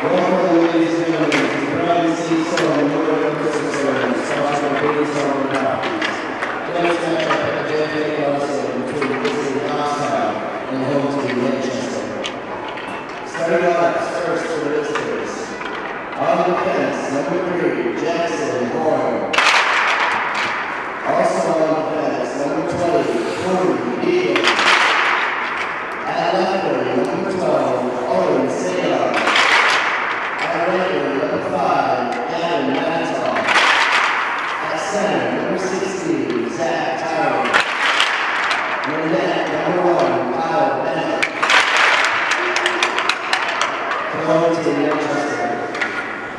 Welcome, ladies and gentlemen, to the Coliseum Memorial Christmas Ceremony, sponsored by Goffstown Properties. Tonight's matchup at the JFK Coliseum between the Grizzlies and Goffstown and the home team Manchester. Starting off first for the visitors. On the fence, number 3, Jackson Horn. Also on the fence, number 20, Cody Eagle. At left wing, number 12, Owen Sayar. At right wing, number 5, Adam Mantel. At center, number 16, Zach Tyler. In the net, number 1, Kyle Bennett. For the home team, Manchester.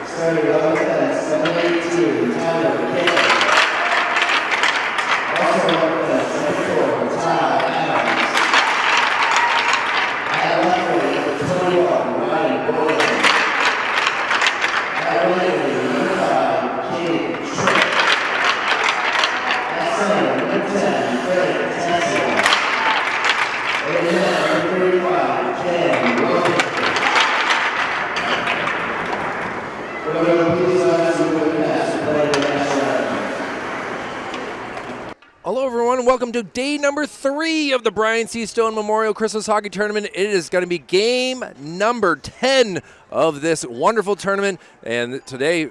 Starting on the fence, number 18, Tyler Kidd. Also on the fence, number 4, Ty Adams. At left wing, number 21, Ryan Boylan. At right wing, number 5, Kate Tripp. At center, number 10, Fred Tessier. In the net, number 35, Cam Williams. Hello everyone, welcome to day number 3 of the Brian C. Stone Memorial Christmas Hockey Tournament. It is going to be game number 10 of this wonderful tournament, and today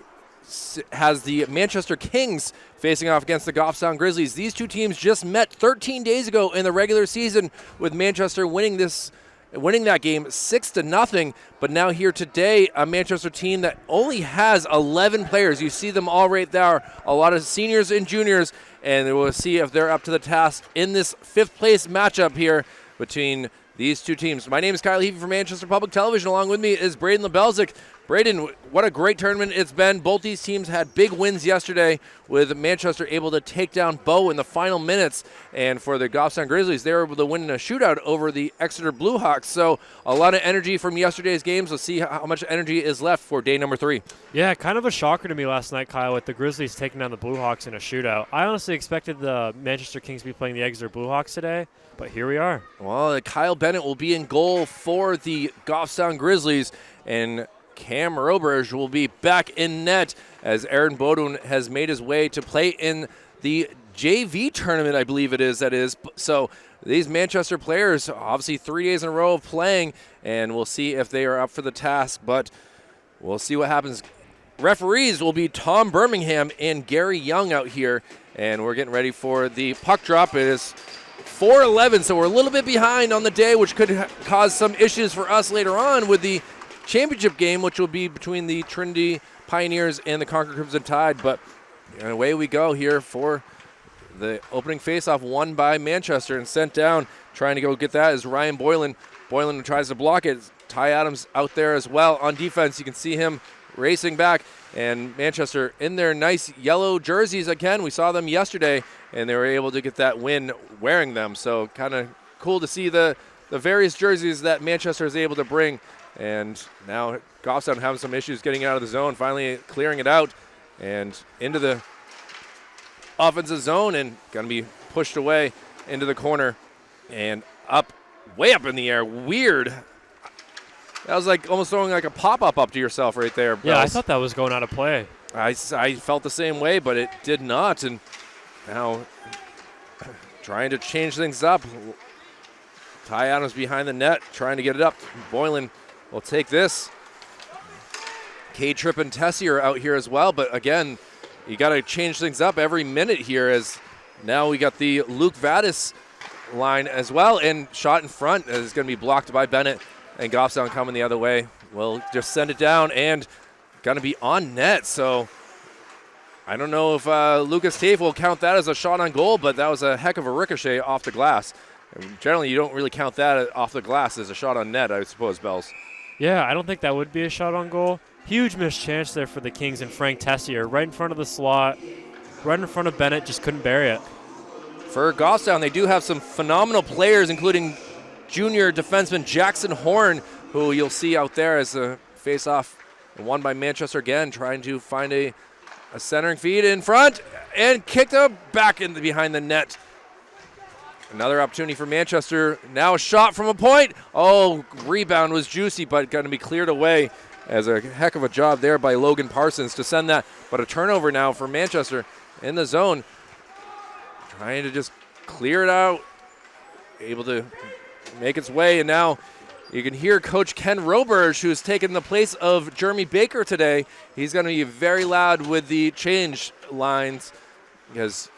has the Manchester Kings facing off against the Goffstown Grizzlies. These two teams just met 13 days ago in the regular season, with Manchester winning that game 6-0, but now here today, a Manchester team that only has 11 players. You see them all right there, a lot of seniors and juniors, and we'll see if they're up to the task in this 5th place matchup here between these two teams. My name is Kyle Heavey from Manchester Public Television. Along with me is Braden LeBelzik. Braden, what a great tournament it's been. Both these teams had big wins yesterday, with Manchester able to take down Bow in the final minutes. And for the Goffstown Grizzlies, they were able to win in a shootout over the Exeter Bluehawks. So a lot of energy from yesterday's games. Let's see how much energy is left for day number 3. Yeah, kind of a shocker to me last night, Kyle, with the Grizzlies taking down the Bluehawks in a shootout. I honestly expected the Manchester Kings to be playing the Exeter Bluehawks today, but here we are. Well, Kyle Bennett will be in goal for the Goffstown Grizzlies, and Cam Roberge will be back in net as Aaron Bodun has made his way to play in the JV tournament, I believe it is. So these Manchester players, obviously 3 days in a row of playing, and we'll see if they are up for the task, but we'll see what happens. Referees will be Tom Birmingham and Gary Young out here, and we're getting ready for the puck drop. It is 4:11, so we're a little bit behind on the day, which could cause some issues for us later on with the championship game, which will be between the Trinity Pioneers and the Concord Crimson Tide. But away we go here for the opening faceoff, won by Manchester and sent down. Trying to go get that is Ryan Boylan. Boylan tries to block it. Ty Adams out there as well on defense. You can see him racing back. And Manchester in their nice yellow jerseys again. We saw them yesterday, and they were able to get that win wearing them. So kind of cool to see the various jerseys that Manchester is able to bring. And now Goffstown having some issues getting out of the zone, finally clearing it out and into the offensive zone, and going to be pushed away into the corner and way up in the air. Weird. That was like almost throwing like a pop-up up to yourself right there. Yeah, I thought that was going out of play. I felt the same way, but it did not. And now trying to change things up. Ty Adams behind the net, trying to get it up. Boylan will take this. Cade Tripp and Tessie are out here as well, but again, you got to change things up every minute here, as now we got the Luke Vadas line as well, and shot in front is going to be blocked by Bennett, and Goffstown coming the other way. We'll just send it down and going to be on net. So I don't know if Lucas Tafe will count that as a shot on goal, but that was a heck of a ricochet off the glass. And generally, you don't really count that off the glass as a shot on net, I suppose, Bells. Yeah, I don't think that would be a shot on goal. Huge missed chance there for the Kings and Frank Tessier, right in front of the slot, right in front of Bennett, just couldn't bury it. For Goffstown, they do have some phenomenal players, including junior defenseman Jackson Horn, who you'll see out there as a face-off won by Manchester again, trying to find a centering feed in front and kicked up back in behind the net. Another opportunity for Manchester. Now a shot from a point. Oh, rebound was juicy, but going to be cleared away. as a heck of a job there by Logan Parsons to send that. But a turnover now for Manchester in the zone. Trying to just clear it out. Able to make its way. And now you can hear Coach Ken Roberge, who's taken the place of Jeremy Baker today. He's going to be very loud with the change lines because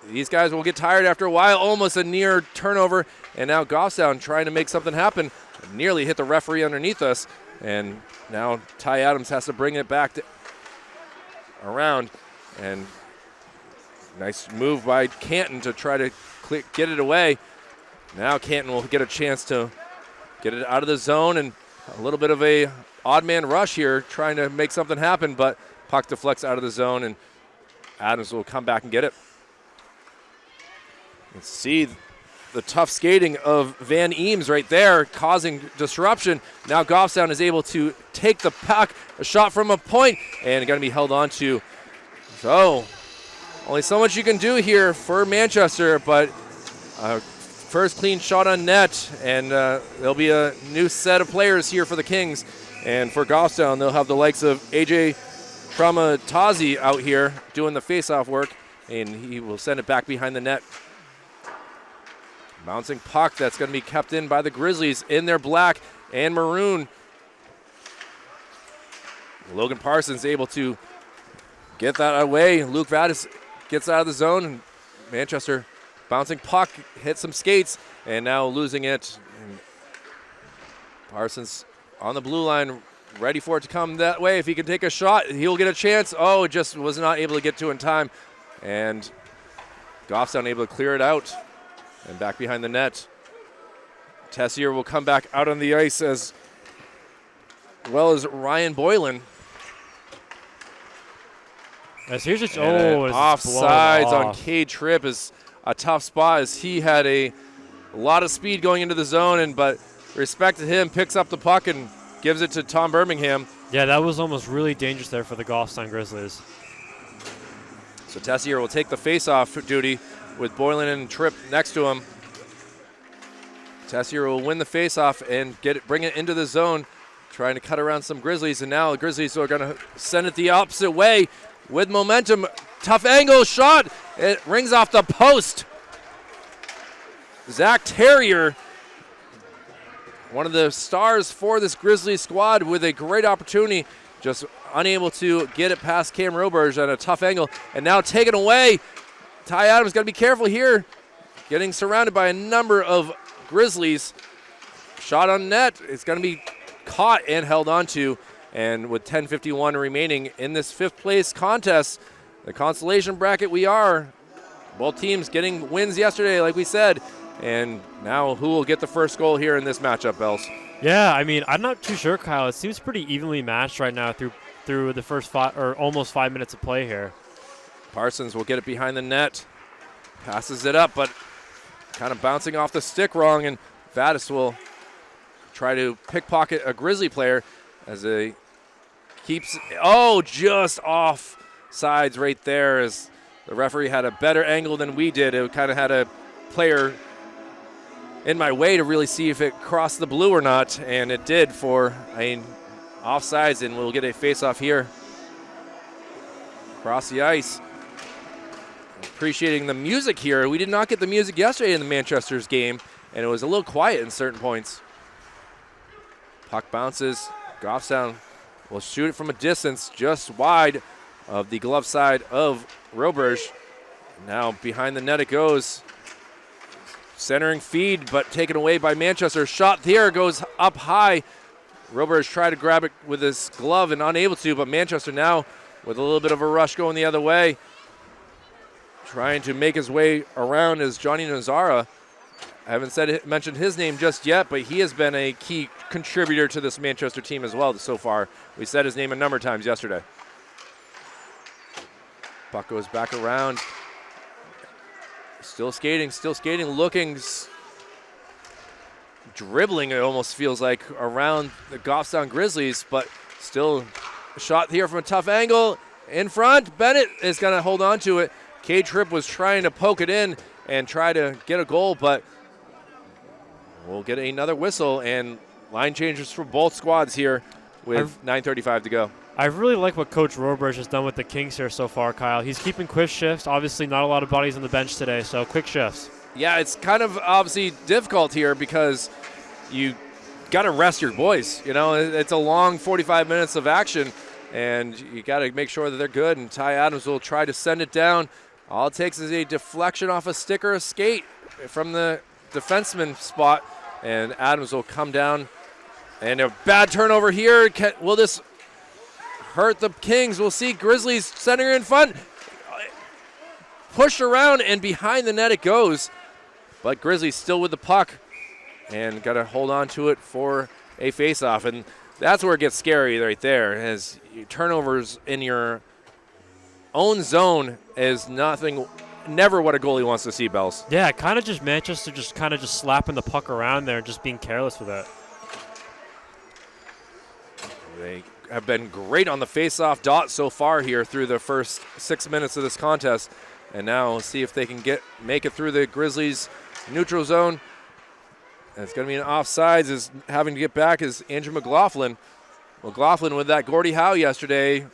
these guys will get tired after a while. Almost a near turnover. And now Goffstown trying to make something happen. Nearly hit the referee underneath us. And now Ty Adams has to bring it back around. And nice move by Canton to try to get it away. Now Canton will get a chance to get it out of the zone, and a little bit of a odd man rush here trying to make something happen, but puck deflects out of the zone, and Adams will come back and get it. Let's see the tough skating of Van Eames right there causing disruption. Now Goffstown is able to take the puck, a shot from a point, and going to be held on to. So only so much you can do here for Manchester, but first clean shot on net, and there'll be a new set of players here for the Kings. And for Goffstown, they'll have the likes of AJ Tramatazzi out here doing the face-off work, and he will send it back behind the net. Bouncing puck that's going to be kept in by the Grizzlies in their black and maroon. Logan Parsons able to get that away. Luke Vadas gets out of the zone, and Manchester bouncing puck, hit some skates, and now losing it. And Parsons on the blue line, ready for it to come that way. If he can take a shot, he'll get a chance. Oh, just was not able to get to in time. And Goffstown able to clear it out. And back behind the net. Tessier will come back out on the ice as well as Ryan Boylan. As here's just offsides on Cade Tripp is a tough spot as he had a lot of speed going into the zone, but respect to him, picks up the puck and gives it to Tom Birmingham. Yeah, that was almost really dangerous there for the Goffstown Grizzlies. So Tessier will take the face-off duty with Boylan and Tripp next to him. Tessier will win the face-off and bring it into the zone, trying to cut around some Grizzlies, and now the Grizzlies are going to send it the opposite way with momentum. Tough angle shot. It rings off the post. Zach Terrier, one of the stars for this Grizzlies squad, with a great opportunity, just unable to get it past Cam Roberge at a tough angle, and now taken away. Ty Adams got to be careful here, getting surrounded by a number of Grizzlies. Shot on net. It's going to be caught and held onto. And with 10:51 remaining in this fifth place contest, the consolation bracket we are. Both teams getting wins yesterday, like we said. And now who will get the first goal here in this matchup, Bells? Yeah, I mean, I'm not too sure, Kyle. It seems pretty evenly matched right now through the first almost 5 minutes of play here. Parsons will get it behind the net. Passes it up, but kind of bouncing off the stick wrong, and Vadas will try to pickpocket a Grizzly player as he keeps, just off sides right there, as the referee had a better angle than we did. It kind of had a player in my way to really see if it crossed the blue or not, and it did for offsides, and we'll get a face-off here. Across the ice. Appreciating the music here. We did not get the music yesterday in the Manchester's game, and it was a little quiet in certain points. Puck bounces. Goffstown will shoot it from a distance just wide of the glove side of Roberge. Now behind the net it goes. Centering feed, but taken away by Manchester. Shot here goes up high. Roberge tried to grab it with his glove and unable to, but Manchester now with a little bit of a rush going the other way. Trying to make his way around is Johnny Nazara. I haven't mentioned his name just yet, but he has been a key contributor to this Manchester team as well so far. We said his name a number of times yesterday. Puck goes back around. Still skating, looking, dribbling, it almost feels like, around the Goffstown Grizzlies, but still a shot here from a tough angle. In front, Bennett is going to hold on to it. Cade Tripp was trying to poke it in and try to get a goal, but we'll get another whistle, and line changes for both squads here with 9:35 to go. I really like what Coach Roberge has done with the Kings here so far, Kyle. He's keeping quick shifts. Obviously, not a lot of bodies on the bench today, so quick shifts. Yeah, it's kind of obviously difficult here because you got to rest your boys. You know, it's a long 45 minutes of action, and you got to make sure that they're good. And Ty Adams will try to send it down. All it takes is a deflection off a stick or a skate from the defenseman spot, and Adams will come down. And a bad turnover here. Will this hurt the Kings? We'll see. Grizzlies center in front. Pushed around, and behind the net it goes. But Grizzlies still with the puck, and got to hold on to it for a faceoff. And that's where it gets scary right there, as turnovers in your own zone is never what a goalie wants to see, Bells. Yeah, kind of just Manchester just slapping the puck around there and just being careless with it. They have been great on the face-off dot so far here through the first 6 minutes of this contest. And now we'll see if they can make it through the Grizzlies' neutral zone. And it's going to be an offsides. Is having to get back is Andrew McLaughlin. McLaughlin with that Gordie Howe yesterday.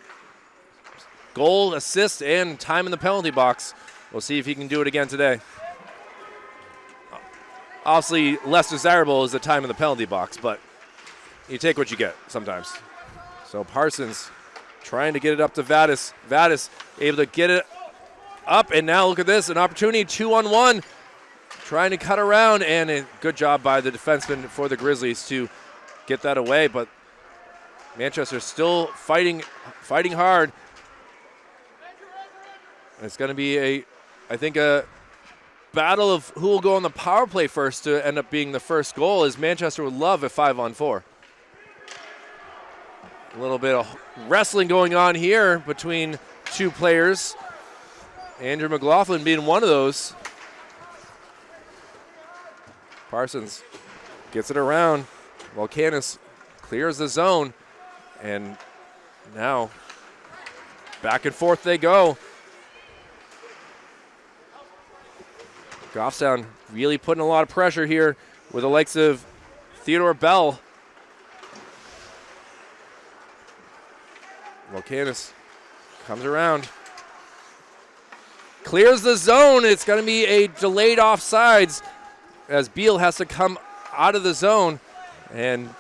Goal, assist, and time in the penalty box. We'll see if he can do it again today. Obviously, less desirable is the time in the penalty box, but you take what you get sometimes. So Parsons trying to get it up to Vadas. Vadas able to get it up, and now look at this, an opportunity, 2-on-1. Trying to cut around, and a good job by the defenseman for the Grizzlies to get that away, but Manchester still fighting hard. It's going to be I think a battle of who will go on the power play first to end up being the first goal, as Manchester would love a 5-on-4. A little bit of wrestling going on here between two players. Andrew McLaughlin being one of those. Parsons gets it around. Volcanis clears the zone. And now back and forth they go. Goffstown really putting a lot of pressure here with the likes of Theodore Bell. Volcanis comes around. Clears the zone. It's going to be a delayed offsides as Beal has to come out of the zone and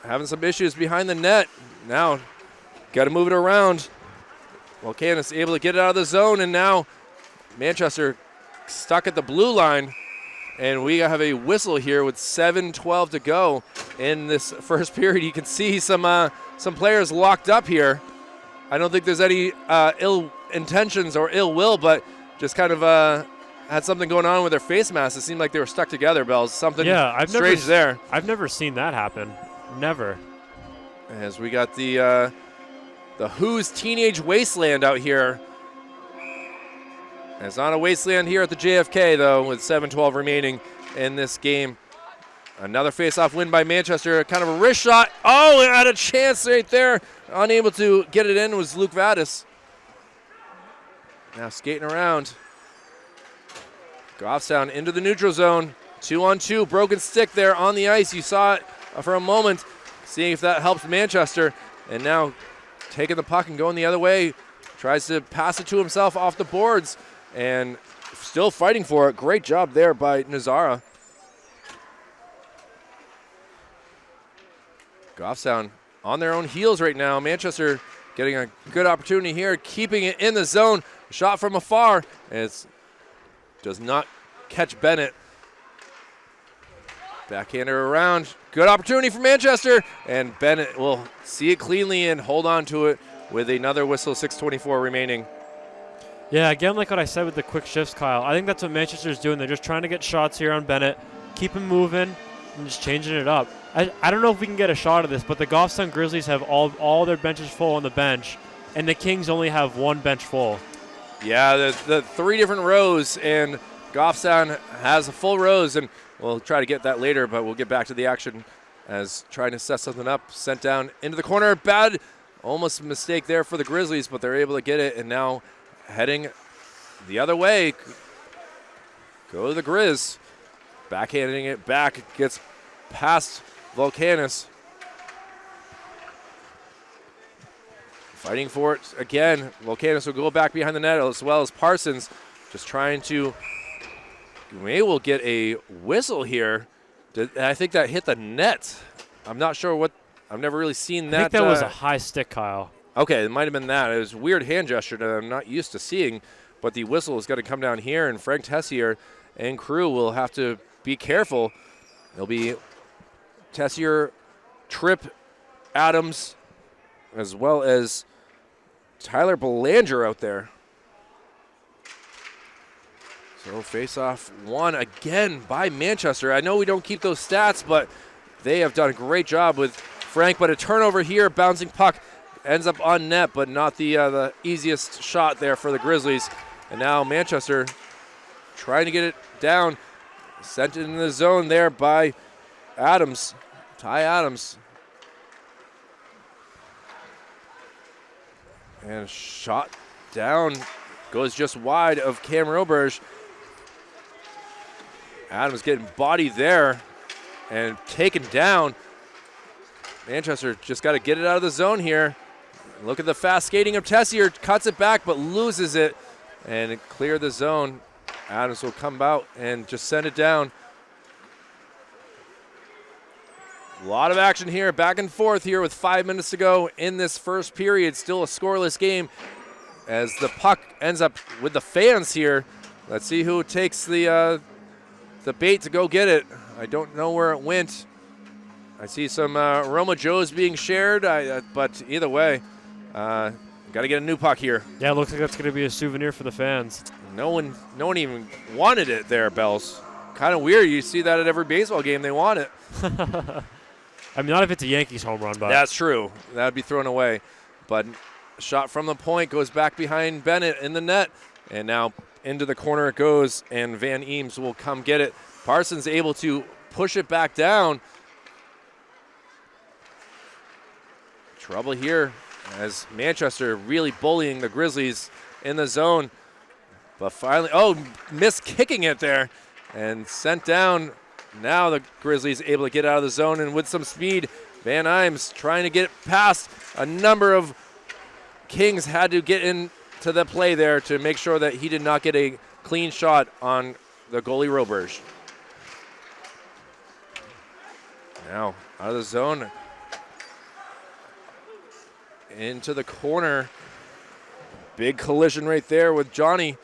having some issues behind the net. Now got to move it around. Volcanis able to get it out of the zone, and now Manchester stuck at the blue line, and we have a whistle here with 7:12 to go in this first period. You can see some players locked up here. I don't think there's any ill intentions or ill will, but just kind of had something going on with their face masks. It seemed like they were stuck together, Bells. Something strange there. I've never seen that happen. Never. As we got the Who's Teenage Wasteland out here. It's not a wasteland here at the JFK, though, with 7:12 remaining in this game. Another face-off win by Manchester, kind of a wrist shot. Oh, and had a chance right there. Unable to get it in was Luke Vadas. Now skating around. Goffstown into the neutral zone. 2-on-2, broken stick there on the ice. You saw it for a moment, seeing if that helps Manchester. And now taking the puck and going the other way. Tries to pass it to himself off the boards. And still fighting for it. Great job there by Nazara. Goffstown on their own heels right now. Manchester getting a good opportunity here, keeping it in the zone. Shot from afar, and it does not catch Bennett. Backhander around. Good opportunity for Manchester, and Bennett will see it cleanly and hold on to it with another whistle, 6:24 remaining. Yeah, again, like what I said with the quick shifts, Kyle, I think that's what Manchester's doing. They're just trying to get shots here on Bennett, keep him moving, and just changing it up. I don't know if we can get a shot of this, but the Goffstown Grizzlies have all their benches full on the bench, and the Kings only have one bench full. Yeah, the three different rows, and Goffstown has a full rows, and we'll try to get that later, but we'll get back to the action as trying to set something up, sent down into the corner. Bad, almost a mistake there for the Grizzlies, but they're able to get it, and now heading the other way. Go to the Grizz. Backhanding it back, gets past Volcanis. Fighting for it again. Volcanus will go back behind the net as well as Parsons. Just trying to, May will get a whistle here. I think that hit the net. I'm not sure what, I've never really seen that. I think that was a high stick, Kyle. Okay, it might have been that. It was a weird hand gesture that I'm not used to seeing, but the whistle is going to come down here, and Frank Tessier and crew will have to be careful. It'll be Tessier, Tripp, Adams, as well as Tyler Belanger out there. So face-off won again by Manchester. I know we don't keep those stats, but they have done a great job with Frank. But a turnover here, bouncing puck ends up on net, but not the easiest shot there for the Grizzlies. And now Manchester trying to get it down. Sent it in the zone there by Adams, Ty Adams. And shot down, goes just wide of Cam Roberge. Adams getting bodied there and taken down. Manchester just got to get it out of the zone here. Look at the fast skating of Tessier, cuts it back but loses it and it cleared the zone. Adams will come out and just send it down. A lot of action here, back and forth here with 5 minutes to go in this first period. Still a scoreless game as the puck ends up with the fans here. Let's see who takes the bait to go get it. I don't know where it went. I see some Roma Joes being shared, but either way, got to get a new puck here. Yeah, it looks like that's going to be a souvenir for the fans. No one even wanted it there, Bells. Kind of weird. You see that at every baseball game. They want it. I mean, not if it's a Yankees home run, but that's true. That would be thrown away. But shot from the point goes back behind Bennett in the net, and now into the corner it goes, and Van Eames will come get it. Parsons able to push it back down. Trouble here as Manchester really bullying the Grizzlies in the zone. But finally, missed kicking it there and sent down. Now the Grizzlies able to get out of the zone, and with some speed, Van Eames trying to get past a number of Kings. Had to get into the play there to make sure that he did not get a clean shot on the goalie Roberge. Now out of the zone, into the corner. Big collision right there with Johnny.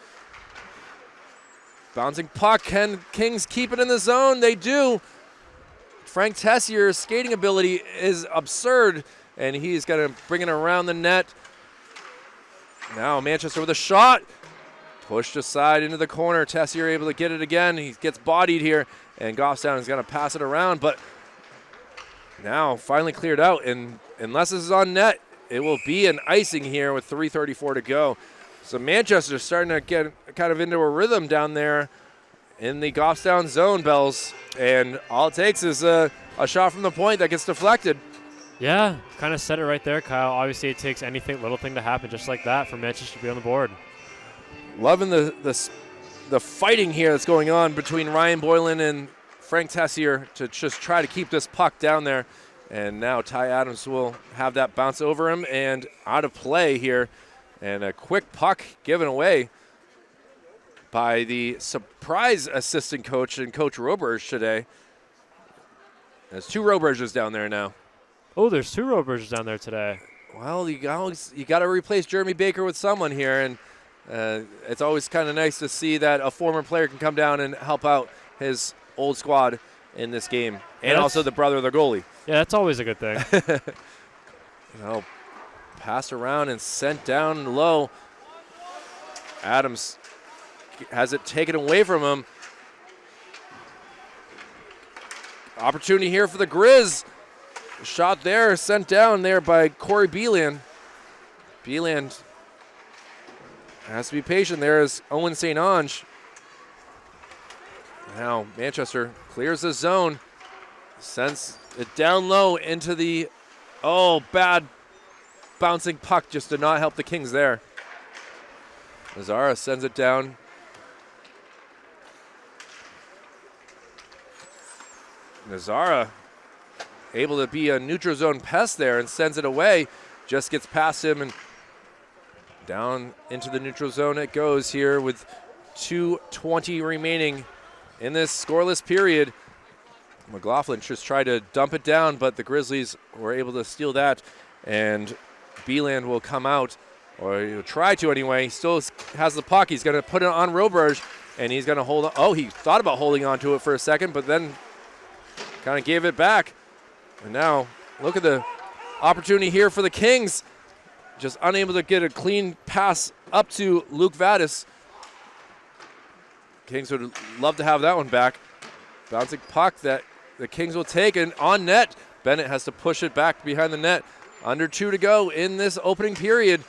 Bouncing puck, can Kings keep it in the zone? They do. Frank Tessier's skating ability is absurd, and he's going to bring it around the net. Now Manchester with a shot. Pushed aside into the corner. Tessier able to get it again. He gets bodied here, and Goffstown is going to pass it around, but now finally cleared out, and unless this is on net, it will be an icing here with 3:34 to go. So Manchester's starting to get kind of into a rhythm down there in the Goffstown zone, Bells. And all it takes is a shot from the point that gets deflected. Yeah, kind of said it right there, Kyle. Obviously, it takes little thing to happen just like that for Manchester to be on the board. Loving the fighting here that's going on between Ryan Boylan and Frank Tessier to just try to keep this puck down there. And now Ty Adams will have that bounce over him and out of play here. And a quick puck given away by the surprise assistant coach and Coach Roberge today. There's two Roberges down there now. Oh, there's two Roberges down there today. Well, you got to replace Jeremy Baker with someone here, and it's always kind of nice to see that a former player can come down and help out his old squad in this game, and also the brother of the goalie. Yeah, that's always a good thing. Passed around and sent down low. Adams has it taken away from him. Opportunity here for the Grizz. Shot there, sent down there by Corey Beeland. Beeland has to be patient there as Owen St. Ange. Now Manchester clears the zone. Sends it down low into the, bad bouncing puck just did not help the Kings there. Mazzara sends it down. Mazzara able to be a neutral zone pest there and sends it away. Just gets past him and Down into the neutral zone it goes here with 2:20 remaining in this scoreless period. McLaughlin just tried to dump it down, but the Grizzlies were able to steal that, and Beeland will come out, or he'll try to anyway. He still has the puck. He's going to put it on Roberge, and he's going to hold on. Oh, he thought about holding on to it for a second, but then kind of gave it back. And now look at the opportunity here for the Kings. Just unable to get a clean pass up to Luke Vadas. Kings would love to have that one back. Bouncing puck that the Kings will take, and on net, Bennett has to push it back behind the net. Under 2 to go in this opening period.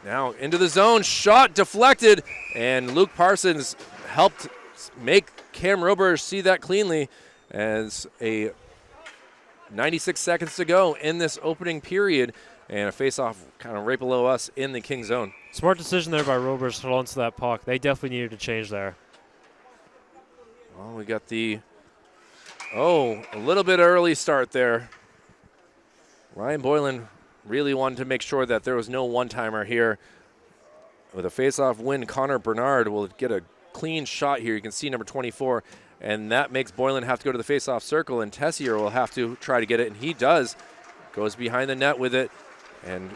Now into the zone, shot deflected, and Luke Parsons helped make Cam Roberge see that cleanly as a 96 seconds to go in this opening period, and a face-off kind of right below us in the King zone. Smart decision there by Roberge to hold onto that puck. They definitely needed to change there. Well, we got a little bit early start there. Ryan Boylan really wanted to make sure that there was no one-timer here. With a face-off win, Connor Bernard will get a clean shot here. You can see number 24, and that makes Boylan have to go to the face-off circle, and Tessier will have to try to get it, and he does. Goes behind the net with it, and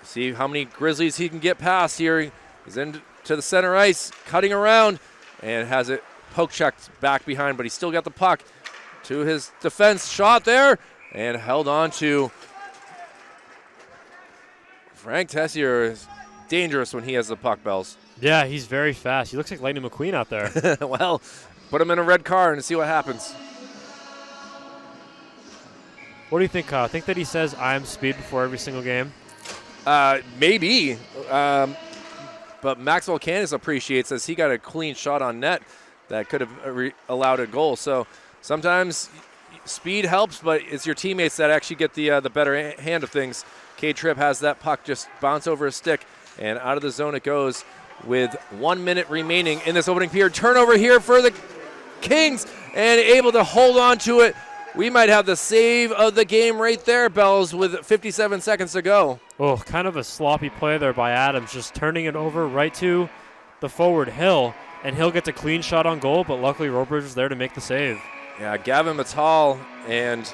see how many Grizzlies he can get past here. He's into the center ice, cutting around, and has it poke checked back behind, but he's still got the puck to his defense. Shot there, and held on to. Frank Tessier is dangerous when he has the puck, Bells. Yeah, he's very fast. He looks like Lightning McQueen out there. Well, put him in a red car and see what happens. What do you think, Kyle? Think that he says I'm speed before every single game? Maybe. But Maxwell Canis appreciates as he got a clean shot on net that could have allowed a goal. So sometimes speed helps, but it's your teammates that actually get the better hand of things. K-Trip has that puck just bounce over his stick, and out of the zone it goes with 1 minute remaining in this opening period. Turnover here for the Kings, and able to hold on to it. We might have the save of the game right there, Bells, with 57 seconds to go. Oh, kind of a sloppy play there by Adams, just turning it over right to the forward Hill, and Hill gets a clean shot on goal, but luckily Roberge was there to make the save. Yeah, Gavin Mattal and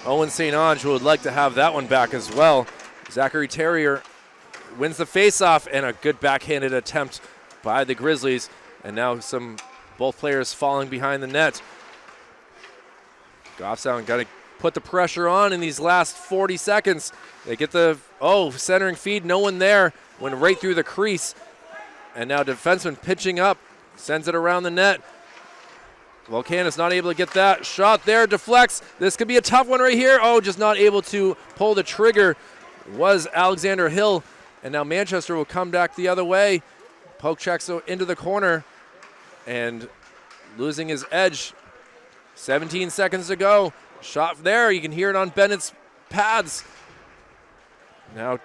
Owen St. Ange would like to have that one back as well. Zachary Terrier wins the faceoff, and a good backhanded attempt by the Grizzlies, and now both players falling behind the net. Goffstown got to put the pressure on in these last 40 seconds. They get the, centering feed, no one there, went right through the crease. And now defenseman pitching up, sends it around the net. Volcanis not able to get that. Shot there, deflects. This could be a tough one right here. Just not able to pull the trigger was Alexander Hill. And now Manchester will come back the other way. Poke checks into the corner and losing his edge. 17 seconds to go. Shot there. You can hear it on Bennett's pads. Now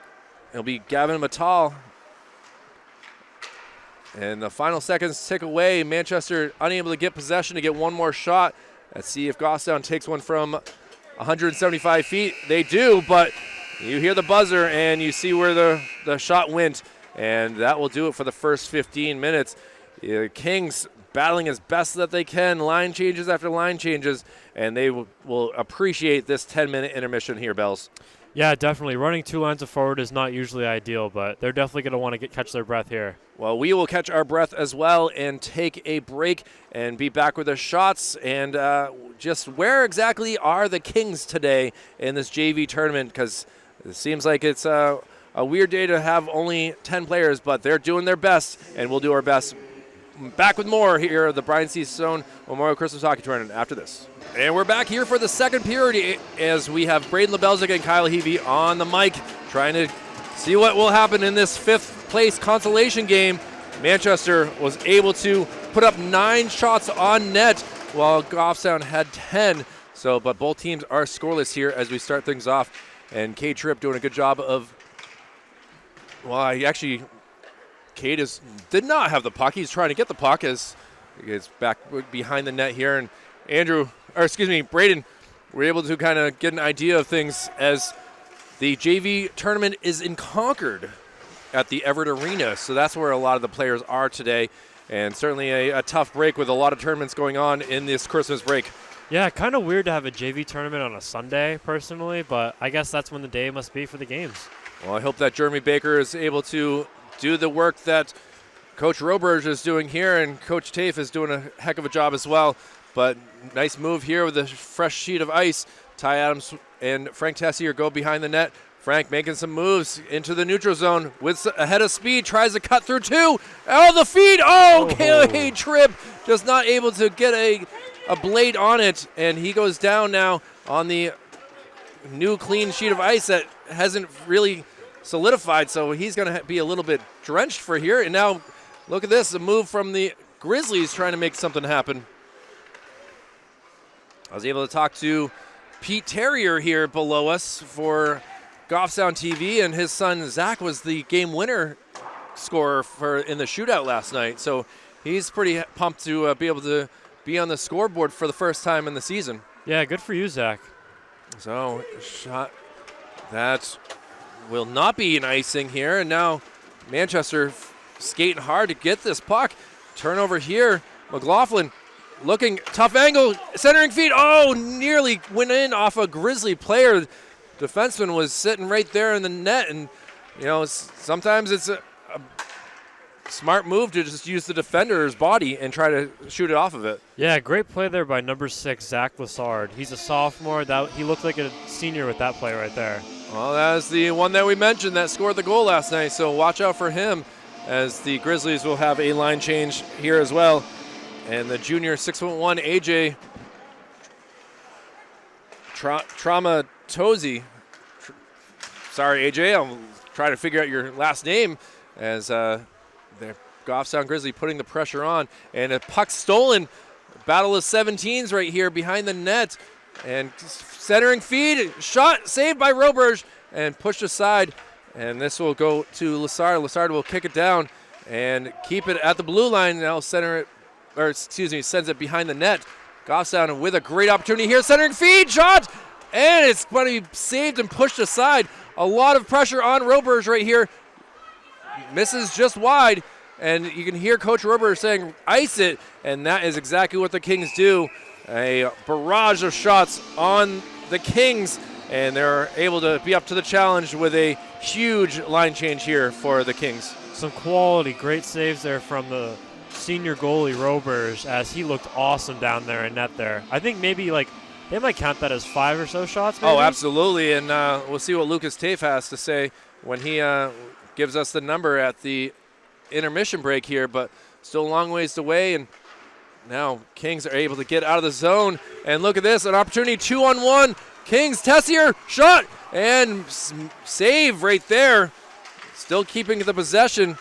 it'll be Gavin Mattal. And the final seconds tick away. Manchester unable to get possession to get one more shot. Let's see if Goffstown takes one from 175 feet. They do, but you hear the buzzer and you see where the shot went. And that will do it for the first 15 minutes. Kings battling as best that they can, line changes after line changes, and they will appreciate this 10-minute intermission here, Bells. Yeah, definitely. Running two lines of forward is not usually ideal, but they're definitely going to want to catch their breath here. Well, we will catch our breath as well and take a break and be back with the shots and just where exactly are the Kings today in this JV tournament, because it seems like it's a weird day to have only 10 players, but they're doing their best, and we'll do our best. Back with more here at the Brian C. Stone Memorial Christmas Hockey Tournament after this. And we're back here for the second period as we have Braden Lebelzik and Kyle Heavey on the mic trying to see what will happen in this fifth place consolation game. Manchester was able to put up 9 shots on net while Goffstown had 10. But both teams are scoreless here as we start things off. And Cade Tripp doing a good job of, Cade did not have the puck. He's trying to get the puck as he gets back behind the net here. And Braden were able to kind of get an idea of things as the JV tournament is in Concord at the Everett Arena, so that's where a lot of the players are today, and certainly a tough break with a lot of tournaments going on in this Christmas break. Yeah, kind of weird to have a JV tournament on a Sunday, personally, but I guess that's when the day must be for the games. Well, I hope that Jeremy Baker is able to do the work that Coach Roberge is doing here, and Coach Tafe is doing a heck of a job as well. But nice move here with a fresh sheet of ice. Ty Adams and Frank Tessier go behind the net. Frank making some moves into the neutral zone with ahead of speed, tries to cut through two. Oh, the feed! Oh, KOA trip, just not able to get a blade on it, and he goes down now on the new clean sheet of ice that hasn't really solidified, so he's going to be a little bit drenched for here. And now look at this, a move from the Grizzlies trying to make something happen. I was able to talk to Pete Terrier here below us for Goffstown TV, and his son Zach was the game winner scorer in the shootout last night, so he's pretty pumped to be able to be on the scoreboard for the first time in the season. Yeah, good for you, Zach. So, shot that will not be an icing here, and now Manchester skating hard to get this puck. Turnover here, McLaughlin looking, tough angle, centering feed, oh, nearly went in off a Grizzly player. Defenseman was sitting right there in the net, and, you know, sometimes it's a smart move to just use the defender's body and try to shoot it off of it. Yeah, great play there by number 6, Zach Lassard. He's a sophomore. He looked like a senior with that play right there. Well, that was the one that we mentioned that scored the goal last night, so watch out for him as the Grizzlies will have a line change here as well. And the junior 6'1" AJ Traumatosi. Sorry, AJ, I'll try to figure out your last name as the Goffstown Grizzly putting the pressure on. And a puck stolen. Battle of 17s right here behind the net. And centering feed, shot saved by Roberge and pushed aside. And this will go to Lassard. Lassard will kick it down and keep it at the blue line. Now sends it behind the net. Goffstown with a great opportunity here. Centering feed, shot, and it's going to be saved and pushed aside. A lot of pressure on Roberge right here. Misses just wide, and you can hear Coach Roberge saying, ice it, and that is exactly what the Kings do. A barrage of shots on the Kings, and they're able to be up to the challenge with a huge line change here for the Kings. Some quality, great saves there from the senior goalie Roberge, as he looked awesome down there in net there. I think maybe they might count that as 5 or so shots, maybe? Oh, absolutely, and we'll see what Lucas Tafe has to say when he gives us the number at the intermission break here, but still a long ways away, and now Kings are able to get out of the zone, and look at this, an opportunity 2-on-1. Kings, Tessier, shot, and save right there. Still keeping the possession.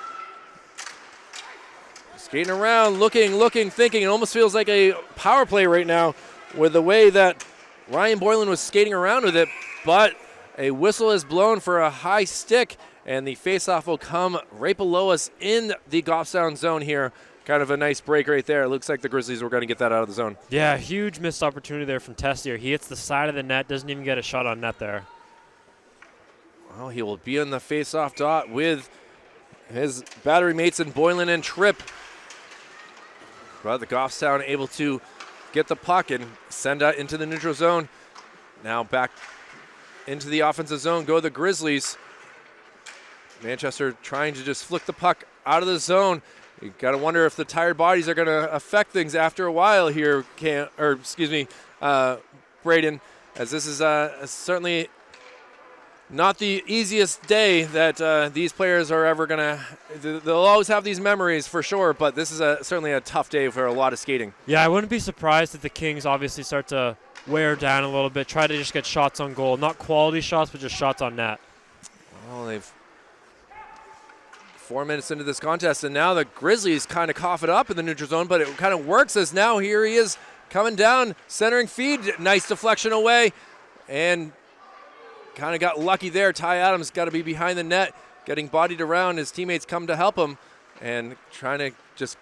Skating around, looking, thinking. It almost feels like a power play right now with the way that Ryan Boylan was skating around with it, but a whistle is blown for a high stick, and the faceoff will come right below us in the Goffstown zone here. Kind of a nice break right there. It looks like the Grizzlies were going to get that out of the zone. Yeah, huge missed opportunity there from Tessier. He hits the side of the net, doesn't even get a shot on net there. Well, he will be on the faceoff dot with his battery mates in Boylan and Tripp. But the Goffstown able to get the puck and send out into the neutral zone. Now back into the offensive zone go the Grizzlies. Manchester trying to just flick the puck out of the zone. You got to wonder if the tired bodies are going to affect things after a while here, Braden, as this is certainly not the easiest day that these players are ever going to. They'll always have these memories for sure, but this is certainly a tough day for a lot of skating. Yeah, I wouldn't be surprised if the Kings obviously start to wear down a little bit, try to just get shots on goal. Not quality shots, but just shots on net. Well, they've 4 minutes into this contest, and now the Grizzlies kind of cough it up in the neutral zone, but it kind of works as now here he is coming down, centering feed, nice deflection away, and kind of got lucky there. Ty Adams got to be behind the net, getting bodied around. His teammates come to help him and trying to just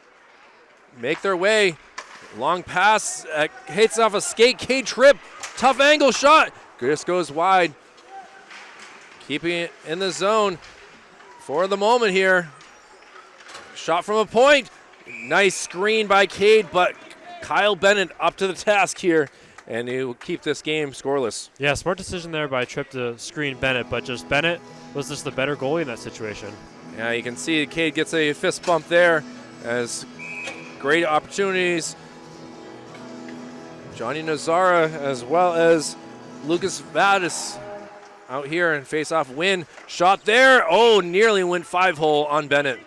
make their way. Long pass, hits off a skate, K-trip, tough angle shot, just goes wide. keeping it in the zone for the moment here. Shot from a point. Nice screen by Cade, but Kyle Bennett up to the task here, and he will keep this game scoreless. Yeah, smart decision there by Tripp to screen Bennett, but just Bennett was just the better goalie in that situation. Yeah, you can see Cade gets a fist bump there as great opportunities. Johnny Nazara as well as Lucas Vadas out here and face-off win. Shot there. Oh, nearly went 5-hole on Bennett.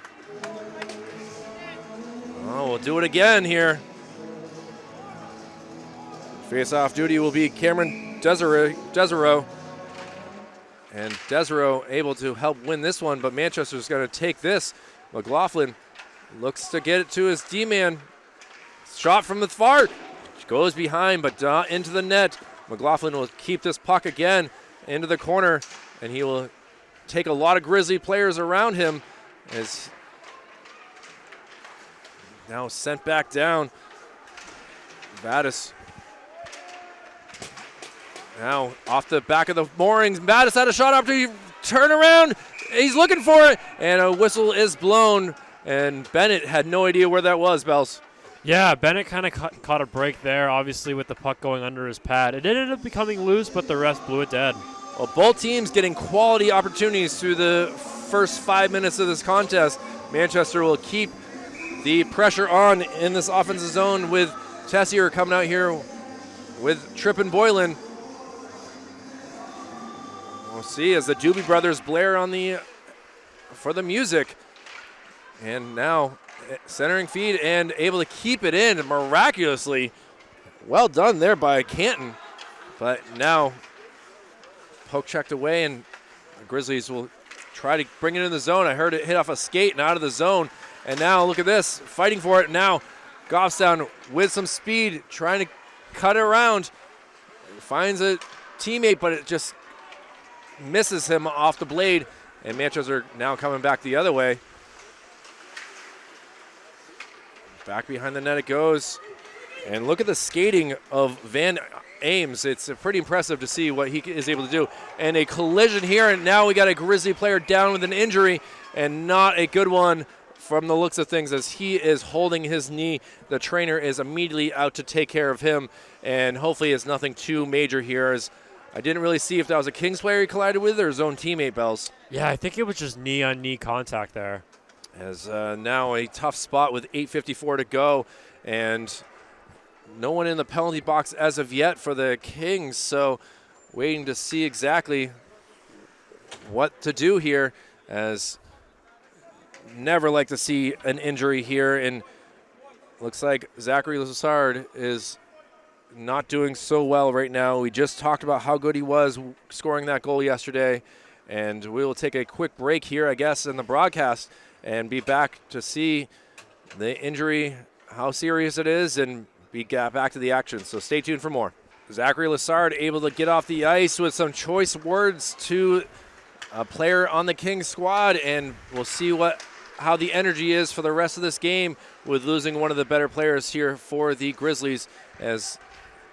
Oh, we'll do it again here. Face-off duty will be Cameron Desereau. And Desereau able to help win this one, but Manchester's going to take this. McLaughlin looks to get it to his D-man. Shot from the far. Goes behind, but not into the net. McLaughlin will keep this puck again into the corner, and he will take a lot of Grizzly players around him as now sent back down. Vadas now off the back of the moorings. Vadas had a shot opportunity. Turn around. He's looking for it, and a whistle is blown, and Bennett had no idea where that was, Bells. Yeah, Bennett kind of caught a break there, obviously with the puck going under his pad. It ended up becoming loose, but the ref blew it dead. Well, both teams getting quality opportunities through the first 5 minutes of this contest. Manchester will keep the pressure on in this offensive zone with Tessier coming out here with Tripp and Boylan. We'll see as the Doobie Brothers blare on for the music. And now centering feed and able to keep it in miraculously. Well done there by Canton. But now poke checked away, and the Grizzlies will try to bring it in the zone. I heard it hit off a skate and out of the zone. And now look at this, fighting for it. Now Goffstown with some speed, trying to cut it around. Finds a teammate, but it just misses him off the blade. And Manchester now coming back the other way. Back behind the net it goes. And look at the skating of Van Ames. It's pretty impressive to see what he is able to do. And a collision here, and now we got a Grizzly player down with an injury, and not a good one from the looks of things as he is holding his knee. The trainer is immediately out to take care of him, and hopefully it's nothing too major here, as I didn't really see if that was a Kings player he collided with or his own teammate, Bells. Yeah, I think it was just knee-on-knee contact there. As now a tough spot with 8:54 to go, and no one in the penalty box as of yet for the Kings, so waiting to see exactly what to do here, as never like to see an injury here, and looks like Zachary Lassard is not doing so well right now. We just talked about how good he was scoring that goal yesterday, and we will take a quick break here, I guess, in the broadcast and be back to see the injury, how serious it is, and be back to the action. So stay tuned for more. Zachary Lassard able to get off the ice with some choice words to a player on the Kings squad, and we'll see how the energy is for the rest of this game with losing one of the better players here for the Grizzlies, as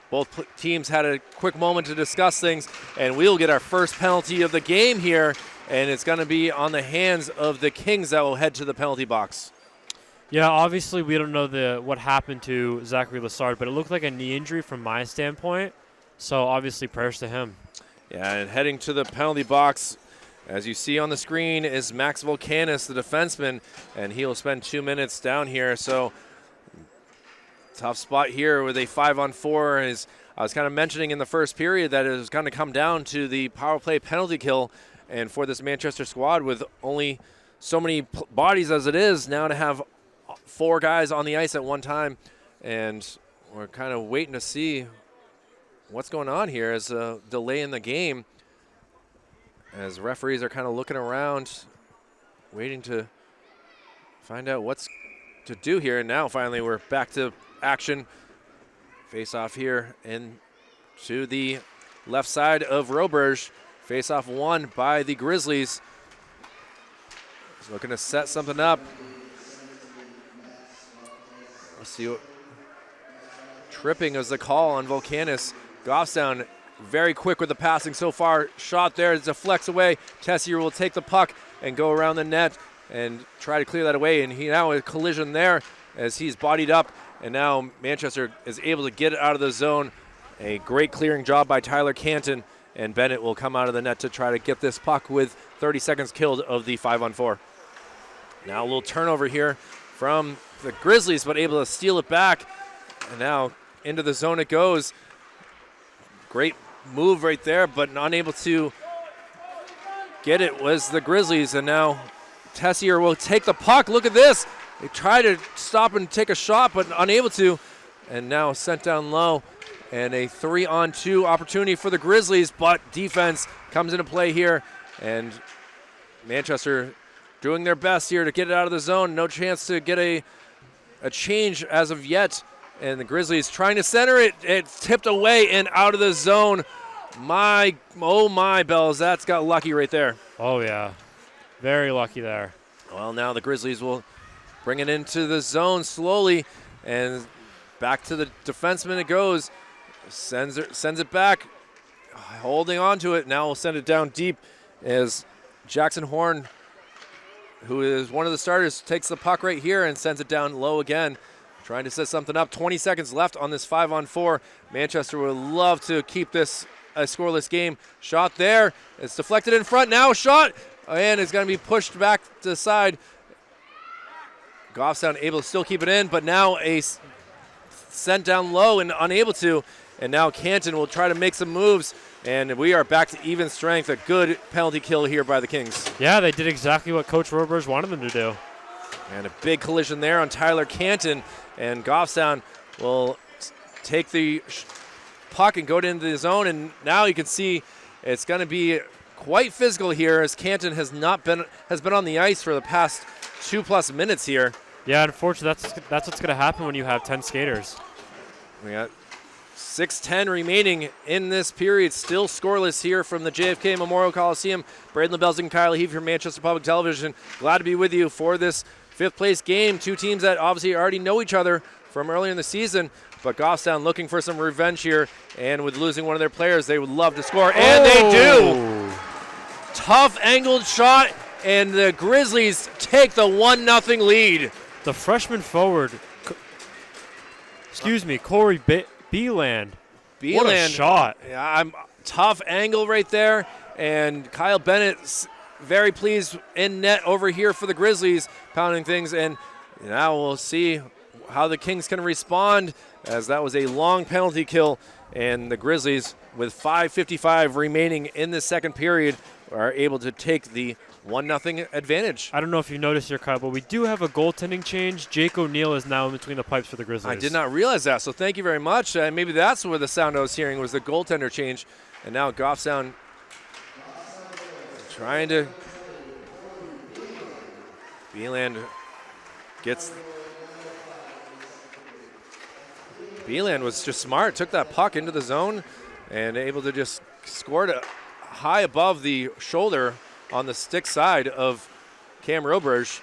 both teams had a quick moment to discuss things, and we'll get our first penalty of the game here, and it's going to be on the hands of the Kings that will head to the penalty box. Yeah, obviously we don't know what happened to Zachary Lassard, but it looked like a knee injury from my standpoint, so obviously prayers to him. Yeah, and heading to the penalty box, as you see on the screen, is Max Volkanis, the defenseman, and he'll spend 2 minutes down here, so tough spot here with a 5-on-4. As I was kind of mentioning in the first period that it was going to come down to the power play penalty kill, and for this Manchester squad with only so many bodies as it is now, to have 4 guys on the ice at one time, and we're kind of waiting to see what's going on here as a delay in the game, as referees are kind of looking around, waiting to find out what's to do here. And now finally we're back to action. Face off here and to the left side of Roberge. Face off won by the Grizzlies. He's looking to set something up. Let's see what tripping is the call on Volkanis. Goffstown very quick with the passing so far. Shot there, it's a flex away. Tessier will take the puck and go around the net and try to clear that away. And he now a collision there as he's bodied up. And now Manchester is able to get it out of the zone. A great clearing job by Tyler Canton. And Bennett will come out of the net to try to get this puck with 30 seconds killed of the 5-on-4. Now a little turnover here from the Grizzlies, but able to steal it back. And now into the zone it goes. Great move right there, but unable to get it was the Grizzlies. And now Tessier will take the puck. Look at this. They try to stop and take a shot, but unable to. And now sent down low. And a 3-on-2 opportunity for the Grizzlies, but defense comes into play here. And Manchester doing their best here to get it out of the zone. No chance to get a change as of yet. And the Grizzlies trying to center it. It's tipped away and out of the zone. Oh my bells, that's got lucky right there. Oh, yeah. Very lucky there. Well, now the Grizzlies will bring it into the zone slowly. And back to the defenseman it goes. Sends it back, holding on to it. Now we'll send it down deep as Jackson Horn, who is one of the starters, takes the puck right here and sends it down low again, trying to set something up. 20 seconds left on this 5-on-4. Manchester would love to keep this a scoreless game. Shot there. It's deflected in front. Now shot, and it's going to be pushed back to the side. Goffstown able to still keep it in, but now a sent down low and unable to. And now Canton will try to make some moves, and we are back to even strength. A good penalty kill here by the Kings. Yeah, they did exactly what Coach Roberge wanted them to do. And a big collision there on Tyler Canton, and Goffstown will take the puck and go into the zone. And now you can see it's going to be quite physical here, as Canton has been on the ice for the past 2+ minutes here. Yeah, unfortunately, that's what's going to happen when you have 10 skaters. We got 6:10 remaining in this period. Still scoreless here from the JFK Memorial Coliseum. Braden LaBelze and Kyle Heave from Manchester Public Television. Glad to be with you for this 5th place game. Two teams that obviously already know each other from earlier in the season. But Goffstown looking for some revenge here. And with losing one of their players, they would love to score. And they do! Tough angled shot. And the Grizzlies take the 1-0 lead. The freshman forward, Corey Beeland. What a shot. Yeah, tough angle right there. And Kyle Bennett's very pleased in net over here for the Grizzlies, pounding things. And now we'll see how the Kings can respond, as that was a long penalty kill. And the Grizzlies, with 5:55 remaining in the second period, are able to take the 1-0 advantage. I don't know if you noticed here, Kyle, but we do have a goaltending change. Jake O'Neill is now in between the pipes for the Grizzlies. I did not realize that, so thank you very much. Maybe that's where the sound I was hearing was the goaltender change. And now Goffstown trying to... Beeland was just smart, took that puck into the zone and able to just score it high above the shoulder on the stick side of Cam Roberge.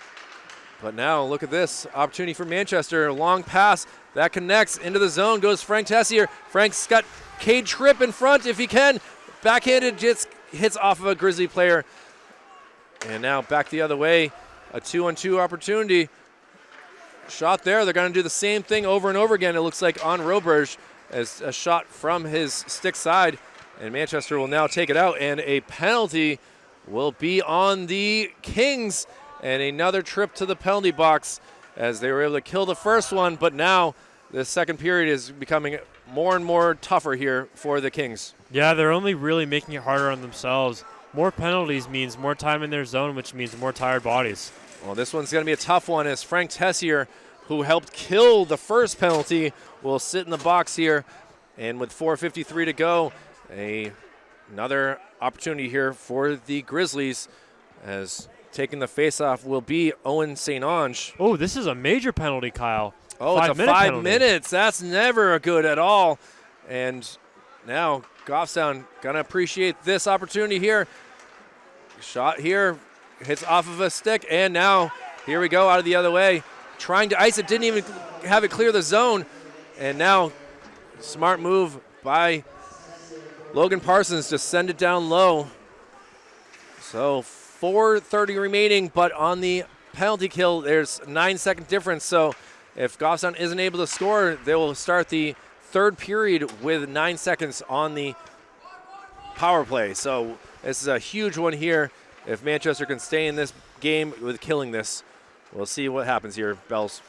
But now look at this opportunity for Manchester. Long pass that connects into the zone, goes Frank Tessier. Frank's got Cade Tripp in front if he can. Backhanded, just hits off of a Grizzly player. And now back the other way. A 2-on-2 opportunity. Shot there. They're going to do the same thing over and over again, it looks like, on Roberge, as a shot from his stick side. And Manchester will now take it out, and a penalty will be on the Kings, and another trip to the penalty box, as they were able to kill the first one. But now the second period is becoming more and more tougher here for the Kings. Yeah, they're only really making it harder on themselves. More penalties means more time in their zone, which means more tired bodies. Well, this one's going to be a tough one, as Frank Tessier, who helped kill the first penalty, will sit in the box here. And with 4:53 to go, another opportunity here for the Grizzlies, as taking the faceoff will be Owen St. Ange. Oh, this is a major penalty, Kyle. Oh, it's a 5 minutes. That's never good at all. And now Goffstown going to appreciate this opportunity here. Shot here, hits off of a stick, and now here we go out of the other way. Trying to ice it, didn't even have it clear the zone. And now smart move by Logan Parsons just send it down low. So 4:30 remaining, but on the penalty kill, there's 9-second difference. So if Goffstown isn't able to score, they will start the third period with 9 seconds on the power play. So this is a huge one here. If Manchester can stay in this game with killing this, we'll see what happens here, Bells.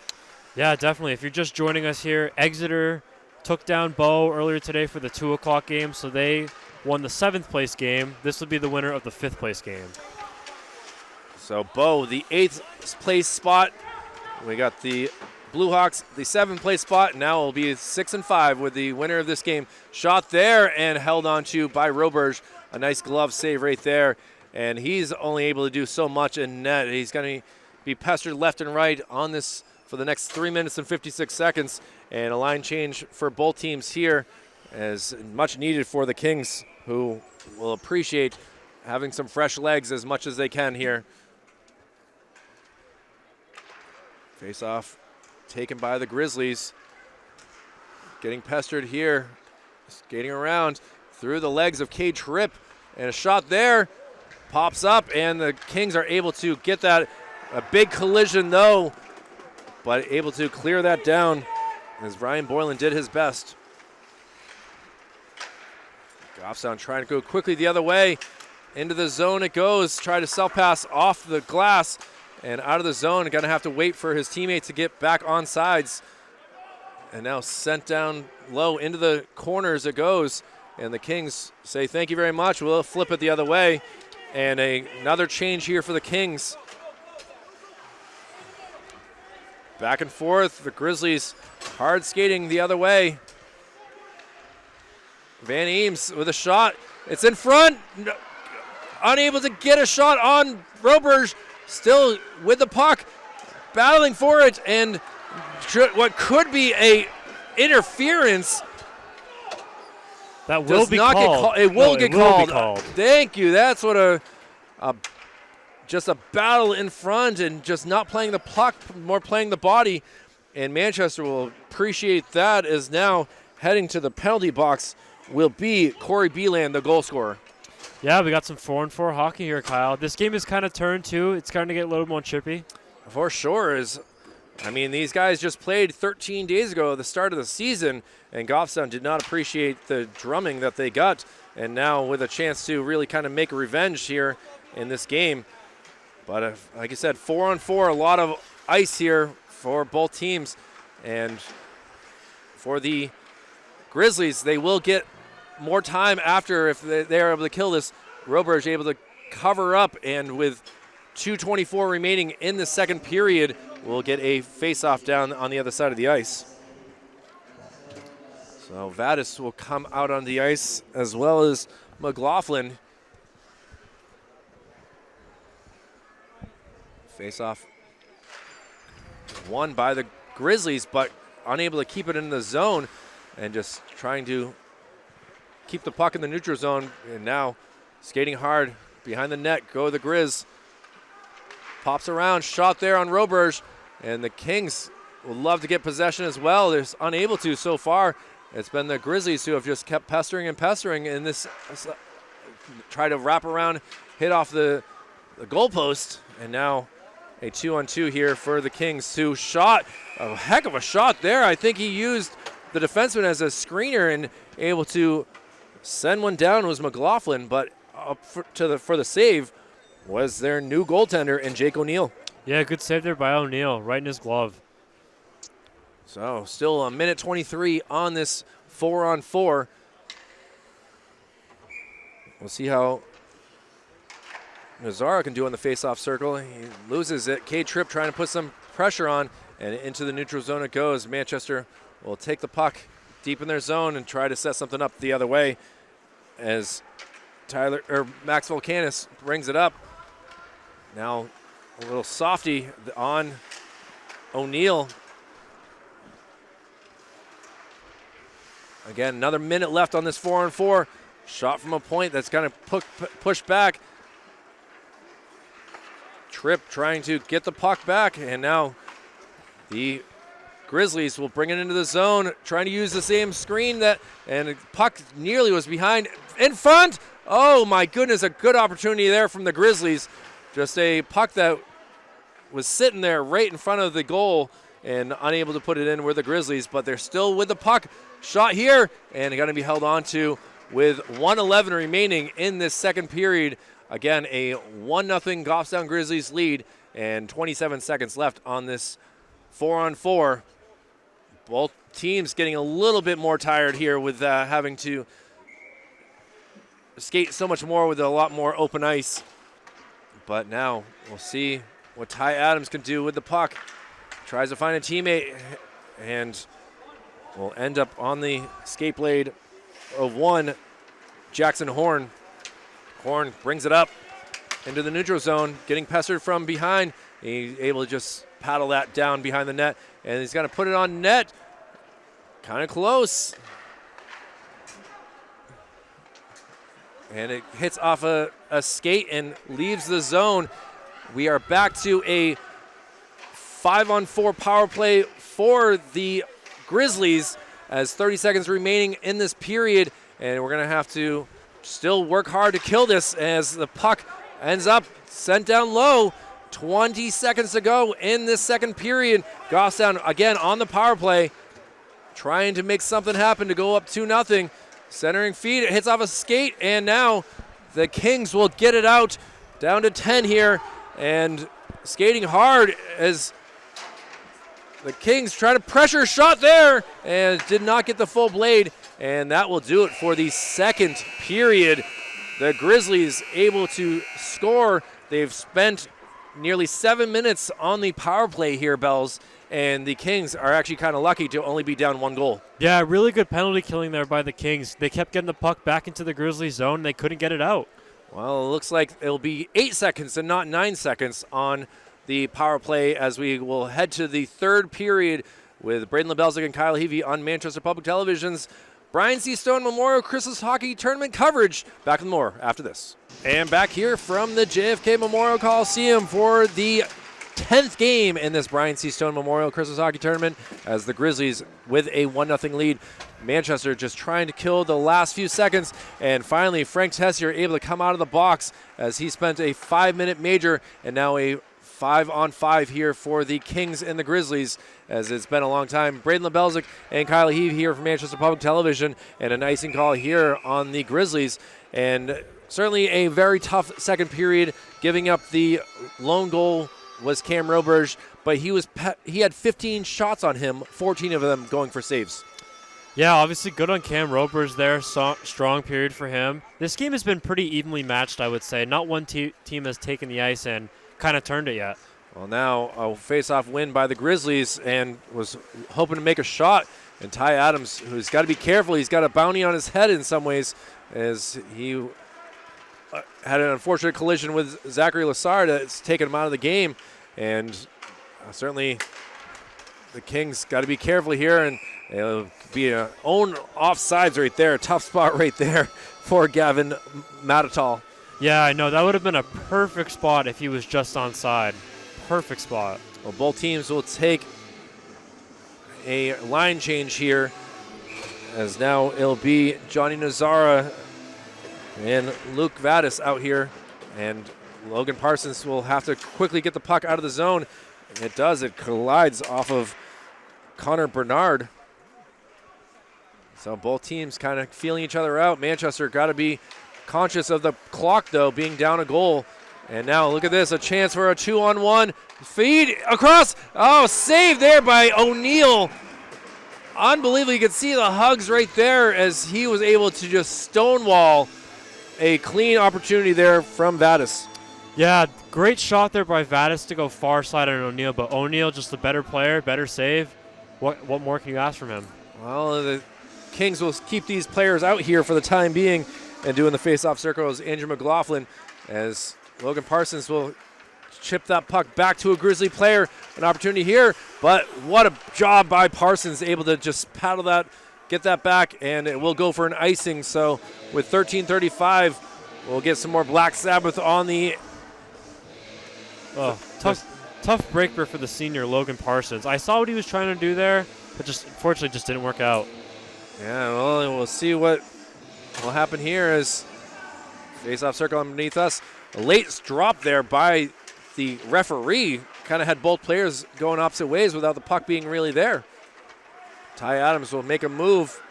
Yeah, definitely. If you're just joining us here, Exeter took down Bow earlier today for the 2 o'clock game, so they won the 7th place game. This would be the winner of the 5th place game. So Bow, the 8th place spot. We got the Blue Hawks, the 7th place spot. Now it'll be 6 and 5 with the winner of this game. Shot there and held on to by Roberge. A nice glove save right there. And he's only able to do so much in net. He's going to be pestered left and right on this for the next 3 minutes and 56 seconds. And a line change for both teams here as much needed for the Kings, who will appreciate having some fresh legs as much as they can here. Face off taken by the Grizzlies. Getting pestered here. Skating around through the legs of Cade Tripp. And a shot there. Pops up, and the Kings are able to get that. A big collision, though, but able to clear that down as Ryan Boylan did his best. Goffstown trying to go quickly the other way. Into the zone it goes. Try to self-pass off the glass and out of the zone. Going to have to wait for his teammate to get back on sides. And now sent down low into the corners it goes. And the Kings say thank you very much. We'll flip it the other way. And another change here for the Kings. Back and forth. The Grizzlies hard skating the other way. Van Eames with a shot. It's in front. Unable to get a shot on Roberge. Still with the puck. Battling for it. And what could be a interference. That will be called. It will get called. Thank you. That's what just a battle in front and just not playing the puck, more playing the body. And Manchester will appreciate that, as now heading to the penalty box will be Corey Beeland, the goal scorer. Yeah, we got some 4-on-4 hockey here, Kyle. This game is kind of turned too. It's starting to get a little more chippy. For sure. These guys just played 13 days ago at the start of the season, and Goffstown did not appreciate the drumming that they got. And now with a chance to really kind of make a revenge here in this game. But like I said, 4-on-4, a lot of ice here for both teams. And for the Grizzlies, they will get more time after if they are able to kill this. Roberge able to cover up, and with 2:24 remaining in the second period, we'll get a face-off down on the other side of the ice. So Vadas will come out on the ice, as well as McLaughlin. Face-off won by the Grizzlies, but unable to keep it in the zone, and just trying to keep the puck in the neutral zone. And now skating hard behind the net, go the Grizz. Pops around, shot there on Roberge, and the Kings would love to get possession as well. They're unable to so far. It's been the Grizzlies who have just kept pestering and pestering in this, try to wrap around, hit off the goalpost, and now a 2-on-2 here for the Kings, who shot a heck of a shot there. I think he used the defenseman as a screener and able to send one down was McLaughlin, but up for the save was their new goaltender in Jake O'Neill. Yeah, good save there by O'Neill, right in his glove. So still a minute 23 on this 4-on-4. We'll see how Nazaro can do on the face-off circle. He loses it. Cade Tripp trying to put some pressure on, and into the neutral zone it goes. Manchester will take the puck deep in their zone and try to set something up the other way as Max Volcanis brings it up. Now a little softy on O'Neill. Again, another minute left on this 4-on-4. Shot from a point that's kind of pushed back. Tripp trying to get the puck back, and now the Grizzlies will bring it into the zone, trying to use the same screen and the puck nearly was behind in front. Oh my goodness, a good opportunity there from the Grizzlies. Just a puck that was sitting there right in front of the goal and unable to put it in with the Grizzlies, but they're still with the puck. Shot here, and going to be held on to with 1:11 remaining in this second period. Again, a 1-0 Goffstown Grizzlies lead and 27 seconds left on this 4-on-4. Both teams getting a little bit more tired here with having to skate so much more with a lot more open ice. But now we'll see what Ty Adams can do with the puck. Tries to find a teammate and will end up on the skate blade of one, Jackson Horn. Horn brings it up into the neutral zone, getting pestered from behind. He's able to just paddle that down behind the net, and he's going to put it on net. Kind of close. And it hits off a skate and leaves the zone. We are back to a 5-on-4 power play for the Grizzlies as 30 seconds remaining in this period, and we're going to have to still work hard to kill this as the puck ends up sent down low. 20 seconds to go in this second period. Goffstown again on the power play, trying to make something happen to go up 2-0. Centering feed, it hits off a skate, and now the Kings will get it out down to 10 here, and skating hard as the Kings try to pressure a shot there and did not get the full blade, and that will do it for the second period. The Grizzlies able to score. They've spent nearly 7 minutes on the power play here, Bells, and the Kings are actually kind of lucky to only be down 1 goal. Yeah, really good penalty killing there by the Kings. They kept getting the puck back into the Grizzlies zone. They couldn't get it out. Well, it looks like it'll be 8 seconds and not 9 seconds on the power play as we will head to the third period with Braden LaBelzic and Kyle Heavey on Manchester Public Television's Brian C. Stone Memorial Christmas Hockey Tournament coverage. Back with more after this. And back here from the JFK Memorial Coliseum for the 10th game in this Brian C. Stone Memorial Christmas Hockey Tournament as the Grizzlies with a 1-0 lead. Manchester just trying to kill the last few seconds, and finally Frank Tessier able to come out of the box as he spent a 5-minute major and now a 5-on-5 here for the Kings and the Grizzlies, as it's been a long time. Braden LaBelzic and Kyle Heave here from Manchester Public Television, and an icing call here on the Grizzlies. And certainly a very tough second period. Giving up the lone goal was Cam Roberge, but he had 15 shots on him, 14 of them going for saves. Yeah, obviously good on Cam Roberge there. Strong period for him. This game has been pretty evenly matched, I would say. Not one team has taken the ice and kind of turned it yet. Well, now a face-off win by the Grizzlies, and was hoping to make a shot. And Ty Adams, who's got to be careful, he's got a bounty on his head in some ways, as he had an unfortunate collision with Zachary Lassard that's taken him out of the game. And certainly the Kings got to be careful here, and it'll be a own offsides right there. Tough spot right there for Gavin Matatal. Yeah, I know. That would have been a perfect spot if he was just onside. Perfect spot. Well, both teams will take a line change here, as now it'll be Johnny Nazara and Luke Vadas out here, and Logan Parsons will have to quickly get the puck out of the zone. And it does. It collides off of Connor Bernard. So both teams kind of feeling each other out. Manchester got to be conscious of the clock, though, being down a goal. And now look at this, a chance for a 2-on-1. Feed across. Oh, save there by O'Neill. Unbelievable. You can see the hugs right there as he was able to just stonewall a clean opportunity there from Vadas. Yeah, great shot there by Vadas to go far side on O'Neill, but O'Neill just a better player, better save. What more can you ask from him? Well, the Kings will keep these players out here for the time being, and doing the face-off circle is Andrew McLaughlin, as Logan Parsons will chip that puck back to a Grizzly player. An opportunity here, but what a job by Parsons, able to just paddle that, get that back, and it will go for an icing. So with 13:35, we'll get some more Black Sabbath on the... Oh, tough breaker for the senior Logan Parsons. I saw what he was trying to do there, but just unfortunately just didn't work out. Yeah, well, we'll see what will happen here is face-off circle underneath us. A late drop there by the referee. Kind of had both players going opposite ways without the puck being really there. Ty Adams will make a move.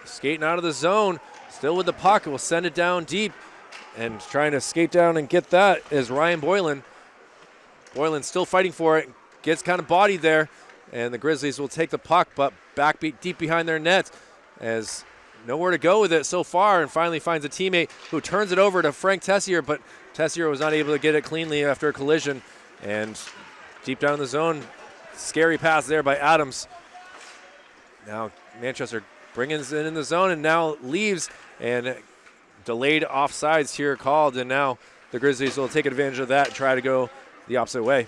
Skating out of the zone. Still with the puck. Will send it down deep. And trying to skate down and get that is Ryan Boylan. Boylan still fighting for it. Gets kind of bodied there. And the Grizzlies will take the puck, but back deep behind their net as nowhere to go with it so far, and finally finds a teammate who turns it over to Frank Tessier, but Tessier was not able to get it cleanly after a collision. And deep down in the zone, scary pass there by Adams. Now Manchester bringing it in the zone and now leaves, and delayed offsides here called, and now the Grizzlies will take advantage of that and try to go the opposite way.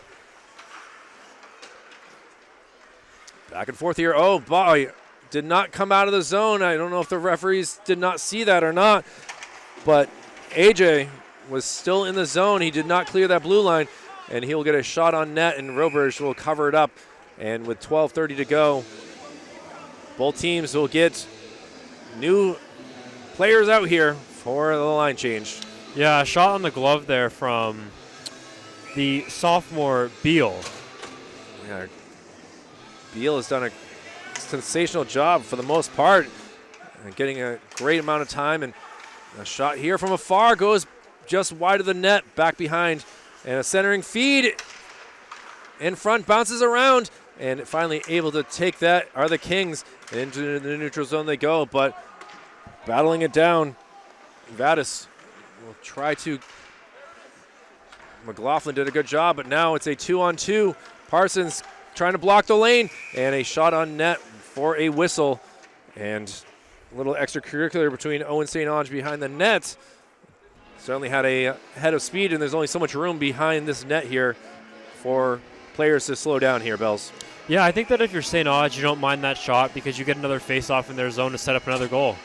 Back and forth here. Oh, boy. Did not come out of the zone. I don't know if the referees did not see that or not, but AJ was still in the zone. He did not clear that blue line, and he'll get a shot on net, and Roberge will cover it up. And with 12:30 to go, both teams will get new players out here for the line change. Yeah, a shot on the glove there from the sophomore Beal. Yeah, Beal has done a sensational job for the most part, and getting a great amount of time, and a shot here from afar goes just wide of the net, back behind, and a centering feed in front, bounces around, and finally able to take that are the Kings. Into the neutral zone they go, but battling it down, Vadas will try to. McLaughlin did a good job, but now it's a 2-on-2. Parsons trying to block the lane, and a shot on net for a whistle, and a little extracurricular between Owen St. Onge behind the net. Certainly had a head of speed, and there's only so much room behind this net here for players to slow down here, Bells. Yeah, I think that if you're St. Onge, you don't mind that shot because you get another face-off in their zone to set up another goal.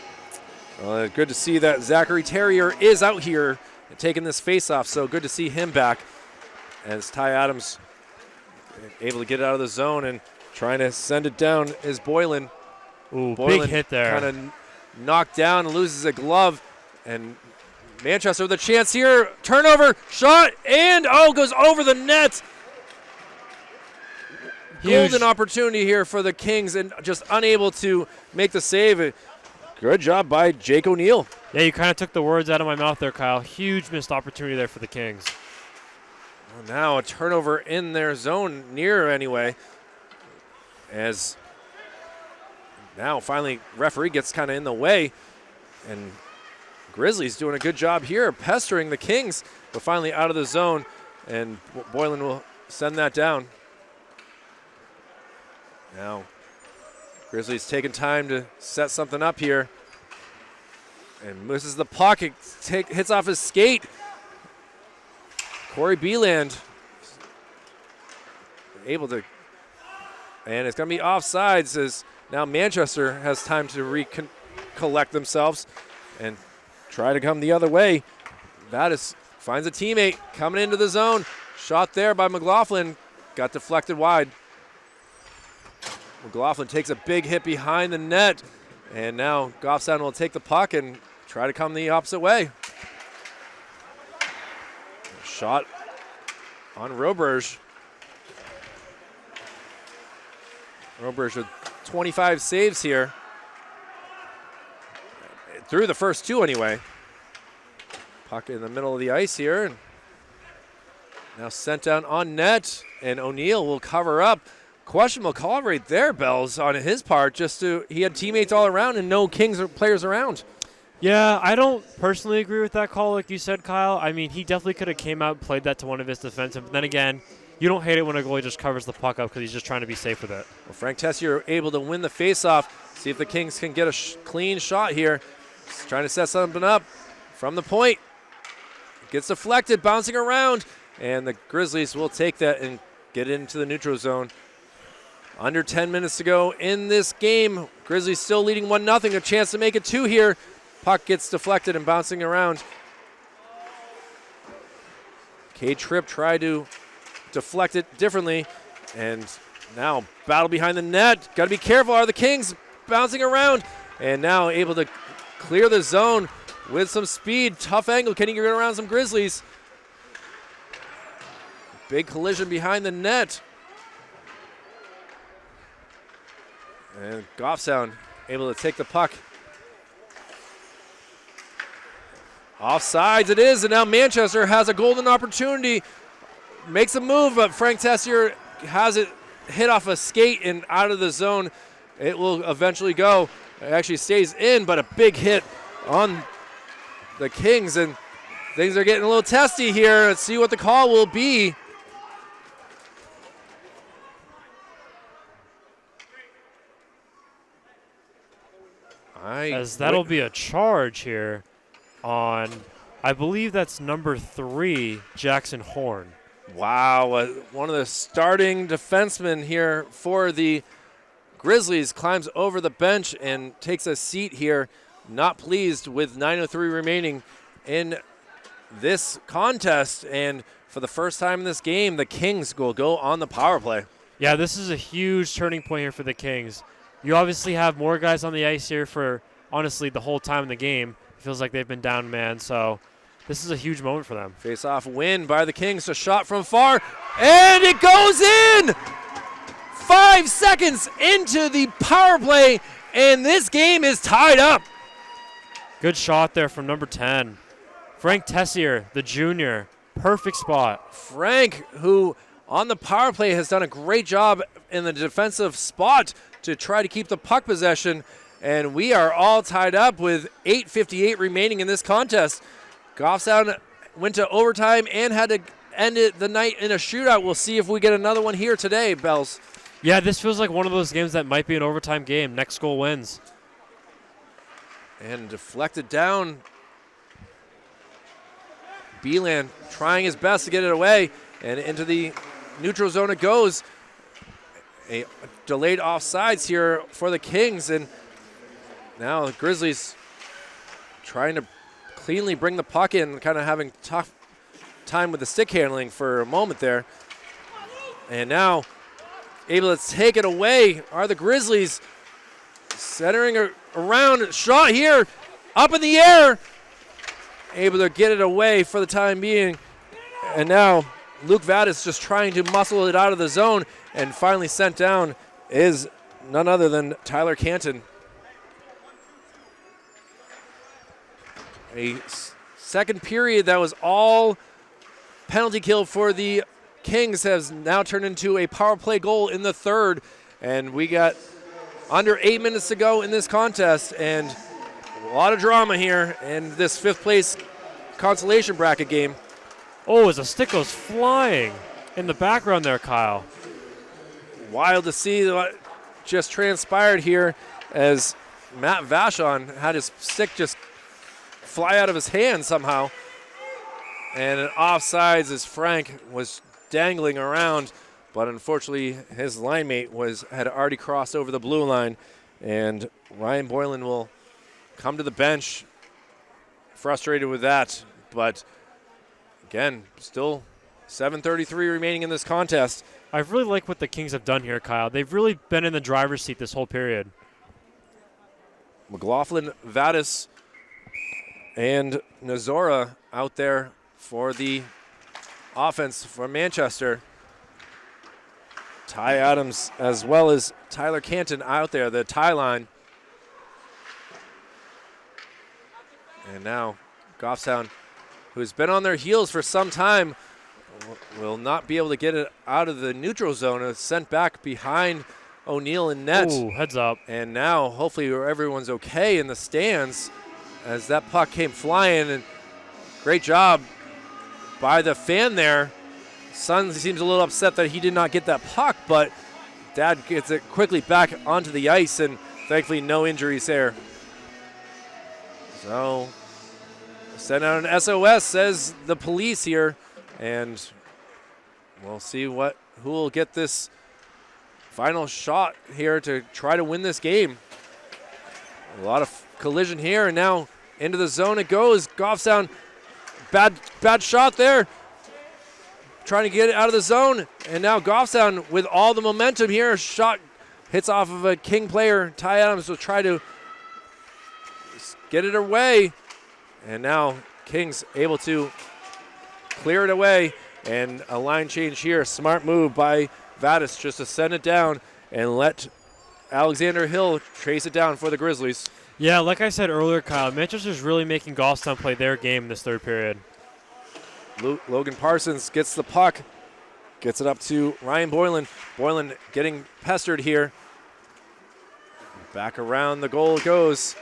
Good to see that Zachary Terrier is out here taking this face-off, so good to see him back as Ty Adams able to get it out of the zone and trying to send it down is Boylan. Ooh, Boylan big hit there. Kind of knocked down and loses a glove, and Manchester with a chance here. Turnover, shot, and goes over the net. Huge. Golden opportunity here for the Kings, and just unable to make the save. Good job by Jake O'Neill. Yeah, you kind of took the words out of my mouth there, Kyle. Huge missed opportunity there for the Kings. Well, now a turnover in their zone, near anyway, as now finally referee gets kind of in the way, and Grizzlies doing a good job here, pestering the Kings, but finally out of the zone, and Boylan will send that down. Now, Grizzlies taking time to set something up here, and misses the puck. It hits off his skate. Corey Beeland able to, and it's going to be offsides as now Manchester has time to collect themselves and try to come the other way. Vadas finds a teammate coming into the zone. Shot there by McLaughlin. Got deflected wide. McLaughlin takes a big hit behind the net, and now Goffstown will take the puck and try to come the opposite way. Shot on Roberge. Roberge with 25 saves here. Through the first two anyway. Puck in the middle of the ice here. And now sent down on net, and O'Neill will cover up. Questionable call right there, Bells, on his part. He had teammates all around and no Kings or players around. Yeah, I don't personally agree with that call, like you said, Kyle. I mean, he definitely could have came out and played that to one of his defensemen. But then again, you don't hate it when a goalie just covers the puck up because he's just trying to be safe with it. Well, Frank Tessier able to win the faceoff. See if the Kings can get a clean shot here. Just trying to set something up from the point. Gets deflected, bouncing around, and the Grizzlies will take that and get into the neutral zone. Under 10 minutes to go in this game. Grizzlies still leading 1-0. A chance to make it 2 here. Puck gets deflected and bouncing around. K-Trip tried to deflect it differently. And now battle behind the net. Got to be careful. Are the Kings bouncing around? And now able to clear the zone with some speed. Tough angle. Can he get around some Grizzlies? Big collision behind the net. And Goffstown able to take the puck. Offsides it is, and now Manchester has a golden opportunity. Makes a move, but Frank Tessier has it hit off a skate and out of the zone. It will eventually go. It actually stays in, but a big hit on the Kings, and things are getting a little testy here. Let's see what the call will be. As that'll be a charge here on, I believe that's number 3, Jackson Horn. Wow, one of the starting defensemen here for the Grizzlies climbs over the bench and takes a seat here. Not pleased with 9:03 remaining in this contest. And for the first time in this game, the Kings will go on the power play. Yeah, this is a huge turning point here for the Kings. You obviously have more guys on the ice here for, honestly, the whole time in the game. It feels like they've been down man, so this is a huge moment for them. Face-off win by the Kings. A shot from far, and it goes in! 5 seconds into the power play, and this game is tied up. Good shot there from number 10. Frank Tessier, the junior. Perfect spot. Frank, who on the power play has done a great job in the defensive spot to try to keep the puck possession, and we are all tied up with 8:58 remaining in this contest. Goffstown went to overtime and had to end the night in a shootout. We'll see if we get another one here today, Bells. Yeah, this feels like one of those games that might be an overtime game. Next goal wins. And deflected down. Beeland trying his best to get it away, and into the neutral zone it goes. A delayed offsides here for the Kings, and now the Grizzlies trying to cleanly bring the puck in, kind of having tough time with the stick handling for a moment there. And now able to take it away are the Grizzlies. Centering around, shot here, up in the air. Able to get it away for the time being. And now Luke Vadas just trying to muscle it out of the zone, and finally sent down is none other than Tyler Canton. A second period that was all penalty kill for the Kings has now turned into a power play goal in the third, and we got under 8 minutes to go in this contest, and a lot of drama here in this fifth place consolation bracket game. Oh, as a stick goes flying in the background there, Kyle. Wild to see what just transpired here as Matt Vachon had his stick just fly out of his hand somehow. And an offsides as Frank was dangling around, but unfortunately his line mate had already crossed over the blue line, and Ryan Boylan will come to the bench frustrated with that. But again, still 7:33 remaining in this contest. I really like what the Kings have done here, Kyle. They've really been in the driver's seat this whole period. McLaughlin, Vadas, and Nazora out there for the offense for Manchester. Ty Adams as well as Tyler Canton out there, the tie line. And now Goffstown, who's been on their heels for some time, will not be able to get it out of the neutral zone. It's sent back behind O'Neill in net. Ooh, heads up. And now hopefully everyone's okay in the stands as that puck came flying, and great job by the fan there. Son seems a little upset that he did not get that puck, but Dad gets it quickly back onto the ice, and thankfully no injuries there. So send out an SOS, says the police here, and we'll see who will get this final shot here to try to win this game. A lot of collision here, and now into the zone it goes. Goffstown, bad shot there. Trying to get it out of the zone, and now Goffstown with all the momentum here. Shot hits off of a King player. Ty Adams will try to get it away. And now Kings able to clear it away. And a line change here. Smart move by Vadas just to send it down and let Alexander Hill trace it down for the Grizzlies. Yeah, like I said earlier, Kyle, Manchester's really making Goffstown play their game in this third period. Logan Parsons gets the puck, gets it up to Ryan Boylan. Boylan getting pestered here. Back around the goal it goes.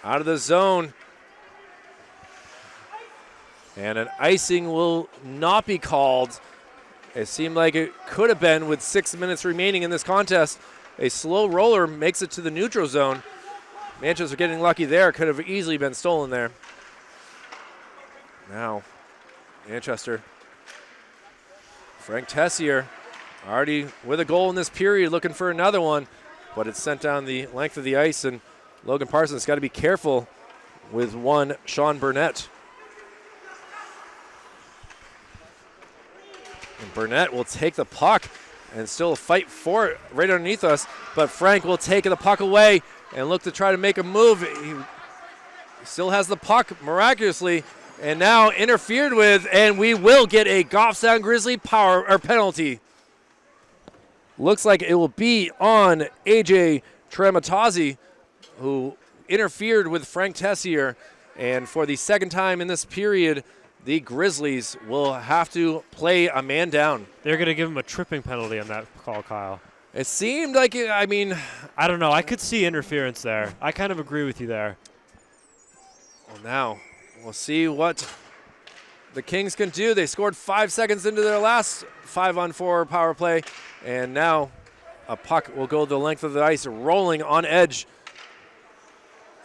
Out of the zone. And an icing will not be called. It seemed like it could have been with 6 minutes remaining in this contest. A slow roller makes it to the neutral zone. Manchester getting lucky there. Could have easily been stolen there. Now, Manchester. Frank Tessier already with a goal in this period, looking for another one, but it's sent down the length of the ice, and Logan Parsons got to be careful with one Sean Burnett. And Burnett will take the puck and still fight for it right underneath us, but Frank will take the puck away and look to try to make a move. He still has the puck miraculously, and now interfered with, and we will get a Goffstown Grizzly power or penalty. Looks like it will be on AJ Trematazzi, who interfered with Frank Tessier, and for the second time in this period, the Grizzlies will have to play a man down. They're going to give him a tripping penalty on that call, Kyle. It seemed like it, I mean, I don't know. I could see interference there. I kind of agree with you there. well, now we'll see what the Kings can do. They scored 5 seconds into their last 5-on-4 power play, and now a puck will go the length of the ice, rolling on edge.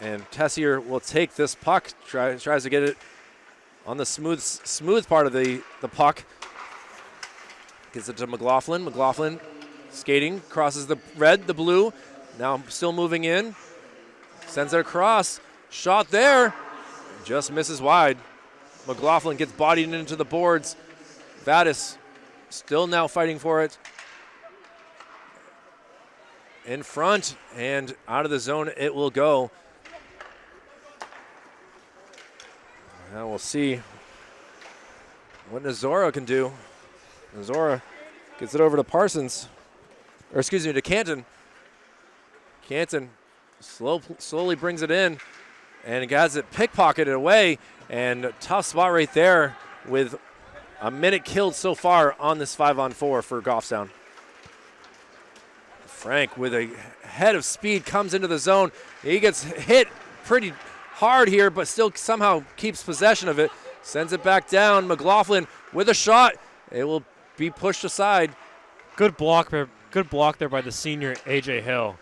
And Tessier will take this puck, tries to get it on the smooth part of the puck. Gets it to McLaughlin. McLaughlin skating, crosses the red, the blue. Now still moving in. Sends it across. Shot there. Just misses wide. McLaughlin gets bodied into the boards. Vadas still now fighting for it. In front and out of the zone it will go. Now we'll see what Nazora can do. Nazora gets it over to Parsons, or excuse me, to Canton. Canton slowly brings it in and has it pickpocketed away, and a tough spot right there with a minute killed so far on this 5-on-4 for Goffstown. Frank with a head of speed comes into the zone. He gets hit pretty hard here, but still somehow keeps possession of it. Sends it back down. McLaughlin with a shot. It will be pushed aside. Good block there. Good block there by the senior AJ Hill.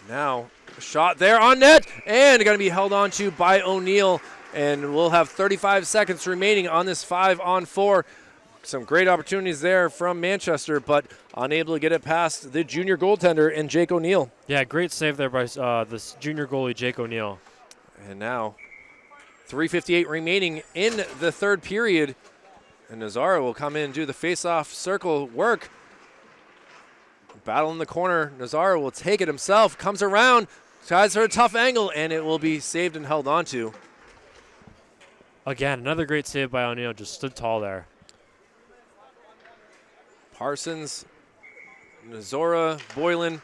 Now a shot there on net, and going to be held on to by O'Neill. And we'll have 35 seconds remaining on this 5-on-4. Some great opportunities there from Manchester, but unable to get it past the junior goaltender in Jake O'Neill. Yeah, great save there by this junior goalie, Jake O'Neill. And now 3:58 remaining in the third period. And Nazara will come in and do the face-off circle work. Battle in the corner. Nazara will take it himself, comes around, tries for a tough angle, and it will be saved and held on to. Again, another great save by O'Neill, just stood tall there. Parsons, Nazora, Boylan,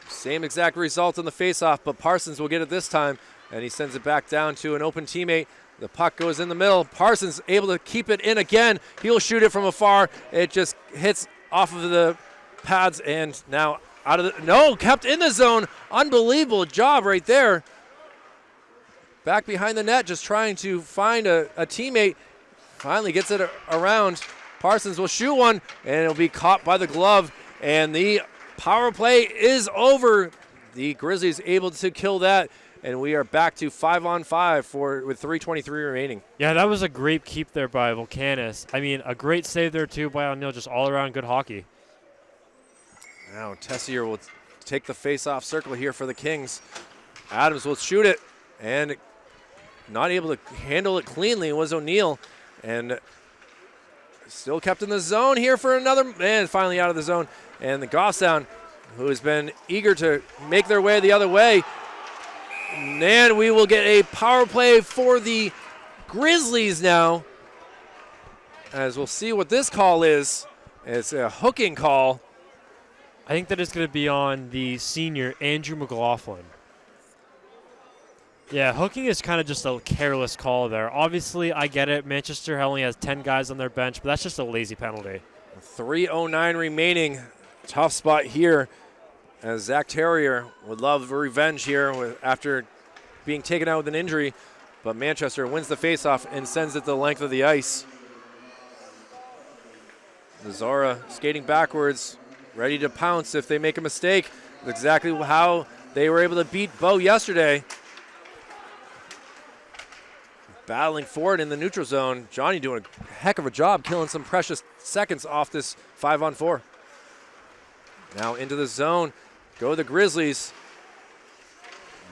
same exact result on the face-off, but Parsons will get it this time, and he sends it back down to an open teammate. The puck goes in the middle. Parsons able to keep it in again. He'll shoot it from afar. It just hits off of the pads, and now out of the, no, kept in the zone. Unbelievable job right there. Back behind the net, just trying to find a teammate. Finally gets it around. Parsons will shoot one, and it'll be caught by the glove, and the power play is over. The Grizzlies able to kill that, and we are back to 5-on-5 with 3:23 remaining. Yeah, that was a great keep there by Volcanis. I mean, a great save there too by O'Neill, just all around good hockey. Now Tessier will take the face-off circle here for the Kings. Adams will shoot it, and not able to handle it cleanly was O'Neill, and still kept in the zone here for another, and finally out of the zone. And the Goffstown, who has been eager to make their way the other way, And we will get a power play for the Grizzlies now. As we'll see what this call is. It's a hooking call. I think that it's going to be on the senior, Andrew McLaughlin. Yeah, hooking is kind of just a careless call there. Obviously, I get it. Manchester only has 10 guys on their bench, but that's just a lazy penalty. 3:09 remaining. Tough spot here as Zach Terrier would love revenge here after being taken out with an injury. But Manchester wins the faceoff and sends it the length of the ice. Zara skating backwards, ready to pounce if they make a mistake. Exactly how they were able to beat Bo yesterday. Battling forward in the neutral zone. Johnny doing a heck of a job killing some precious seconds off this 5-on-4. Now into the zone. Go the Grizzlies.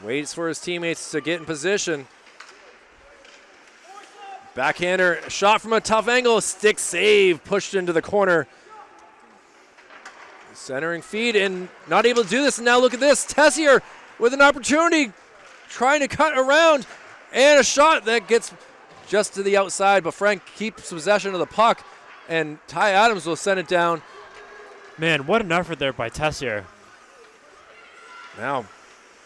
Waits for his teammates to get in position. Backhander, shot from a tough angle. Stick save, pushed into the corner. Centering feed and not able to do this. And now look at this. Tessier with an opportunity. Trying to cut around. And a shot that gets just to the outside, but Frank keeps possession of the puck, and Ty Adams will send it down. Man, what an effort there by Tessier. Now,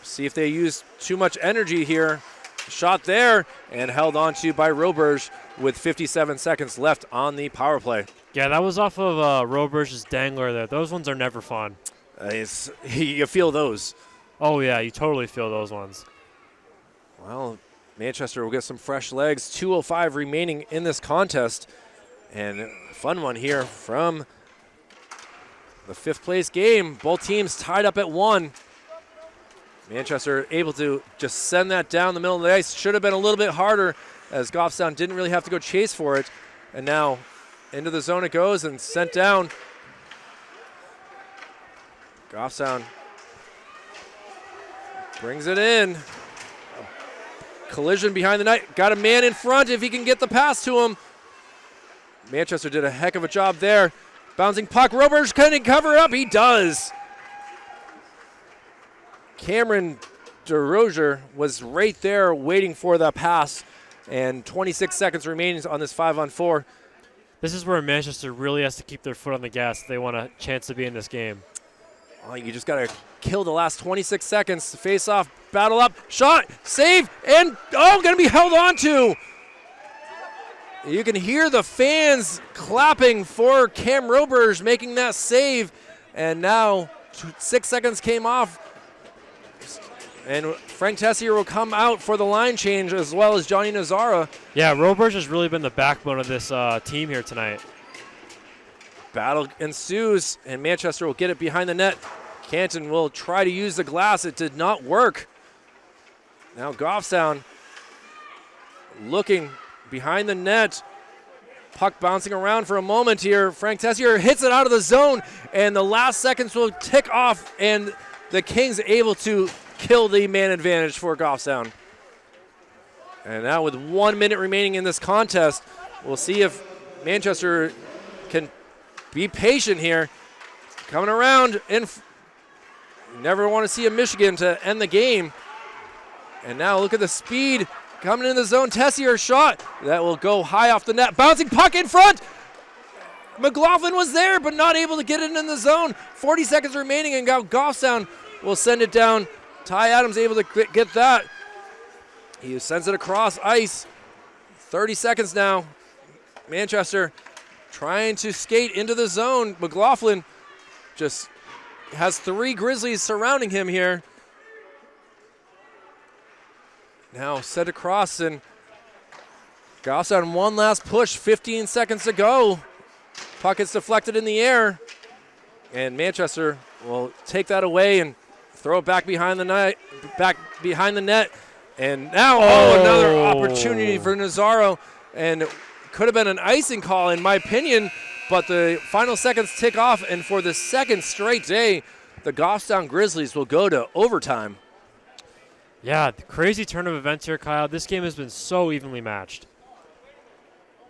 see if they use too much energy here. Shot there, and held on to by Roberge with 57 seconds left on the power play. Yeah, that was off of Roberge's dangler there. Those ones are never fun. You feel those. Oh, yeah, you totally feel those ones. Well, Manchester will get some fresh legs. 2:05 remaining in this contest. And a fun one here from the fifth place game. Both teams tied up at 1. Manchester able to just send that down the middle of the ice. Should have been a little bit harder as Goffstown didn't really have to go chase for it. And now into the zone it goes and sent down. Goffstown brings it in. Collision behind the net. Got a man in front if he can get the pass to him. Manchester did a heck of a job there. Bouncing puck. Roberge can cover it up. He does. Cameron DeRozier was right there waiting for the pass. And 26 seconds remaining on this 5-on-4. This is where Manchester really has to keep their foot on the gas if they want a chance to be in this game. Oh, you just got to kill the last 26 seconds. Face off, battle up, shot, save, and going to be held on to. You can hear the fans clapping for Cam Roberge making that save. And now 6 seconds came off. And Frank Tessier will come out for the line change as well as Johnny Nazara. Yeah, Roberge has really been the backbone of this team here tonight. Battle ensues, and Manchester will get it behind the net. Canton will try to use the glass. It did not work. Now Goffstown looking behind the net. Puck bouncing around for a moment here. Frank Tessier hits it out of the zone, and the last seconds will tick off, and the Kings able to kill the man advantage for Goffstown. And now with 1 minute remaining in this contest, we'll see if Manchester can be patient here. Coming around, and you never want to see a Michigan to end the game. And now look at the speed coming in the zone. Tessier shot that will go high off the net. Bouncing puck in front. McLaughlin was there, but not able to get it in the zone. 40 seconds remaining, and Goffstown will send it down. Ty Adams able to get that. He sends it across ice. 30 seconds now. Manchester trying to skate into the zone. McLaughlin just has 3 Grizzlies surrounding him here. Now set across, and Goffstown one last push. 15 seconds to go. Puck is deflected in the air, and Manchester will take that away and throw it back behind the net. And now, another opportunity for Nazaro, and it could have been an icing call in my opinion, but the final seconds tick off, and for the second straight day, the Goffstown Grizzlies will go to overtime. Yeah, the crazy turn of events here, Kyle. This game has been so evenly matched.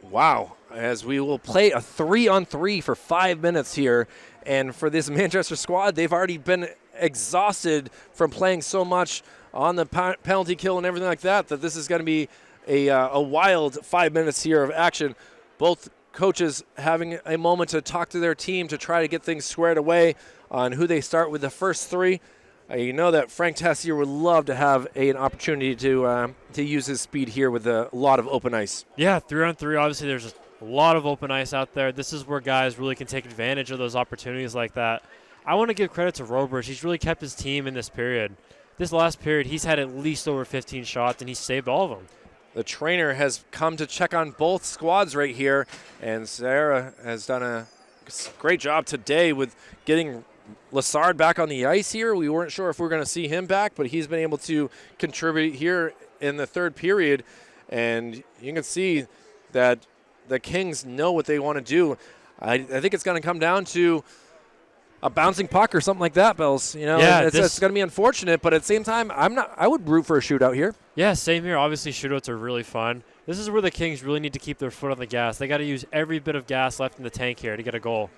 Wow, as we will play a 3-on-3 for 5 minutes here. And for this Manchester squad, they've already been exhausted from playing so much on the penalty kill and everything like that, that this is going to be a wild 5 minutes here of action. Both coaches having a moment to talk to their team to try to get things squared away on who they start with the first three. You know that Frank Tessier would love to have an opportunity to use his speed here with a lot of open ice. Yeah, 3-on-3, obviously there's a lot of open ice out there. This is where guys really can take advantage of those opportunities like that. I want to give credit to Robers. He's really kept his team in this period. This last period, he's had at least over 15 shots, and he's saved all of them. The trainer has come to check on both squads right here, and Sarah has done a great job today with getting Lassard back on the ice here. We weren't sure if we were going to see him back, but he's been able to contribute here in the third period, and you can see that the Kings know what they want to do. I think it's going to come down to a bouncing puck or something like that, Bells. You know, yeah, it's going to be unfortunate, but at the same time, I would root for a shootout here. Yeah, same here. Obviously, shootouts are really fun. This is where the Kings really need to keep their foot on the gas. They got to use every bit of gas left in the tank here to get a goal.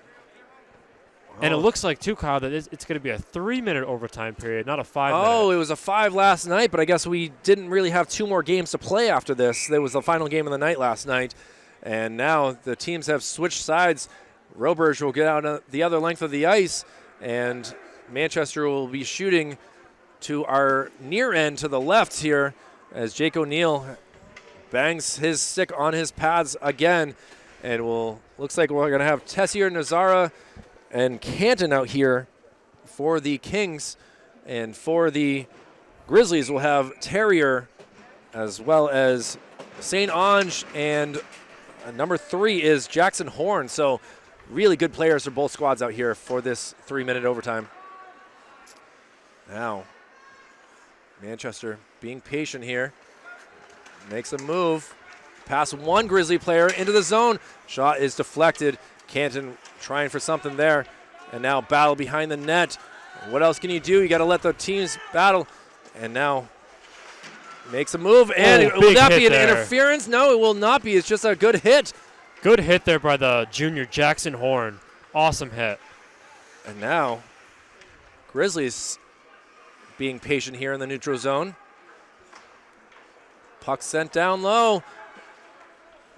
And it looks like, too, Kyle, that it's going to be a 3-minute overtime period, not a 5-minute. Oh, it was a 5 last night, but I guess we didn't really have 2 more games to play after this. That was the final game of the night last night. And now the teams have switched sides. Roberge will get out the other length of the ice, and Manchester will be shooting to our near end to the left here as Jake O'Neill bangs his stick on his pads again. And looks like we're going to have Tessier, Nazara, and Canton out here for the Kings. And for the Grizzlies, we'll have Terrier as well as St. Ange, and number 3 is Jackson Horn. So really good players for both squads out here for this 3-minute overtime. Now, Manchester being patient here. Makes a move. Pass one Grizzly player into the zone. Shot is deflected. Canton trying for something there. And now battle behind the net. What else can you do? You got to let the teams battle. And now makes a move. And will that be an interference? No, it will not be. It's just a good hit. Good hit there by the junior Jackson Horn. Awesome hit. And now Grizzlies being patient here in the neutral zone. Puck sent down low.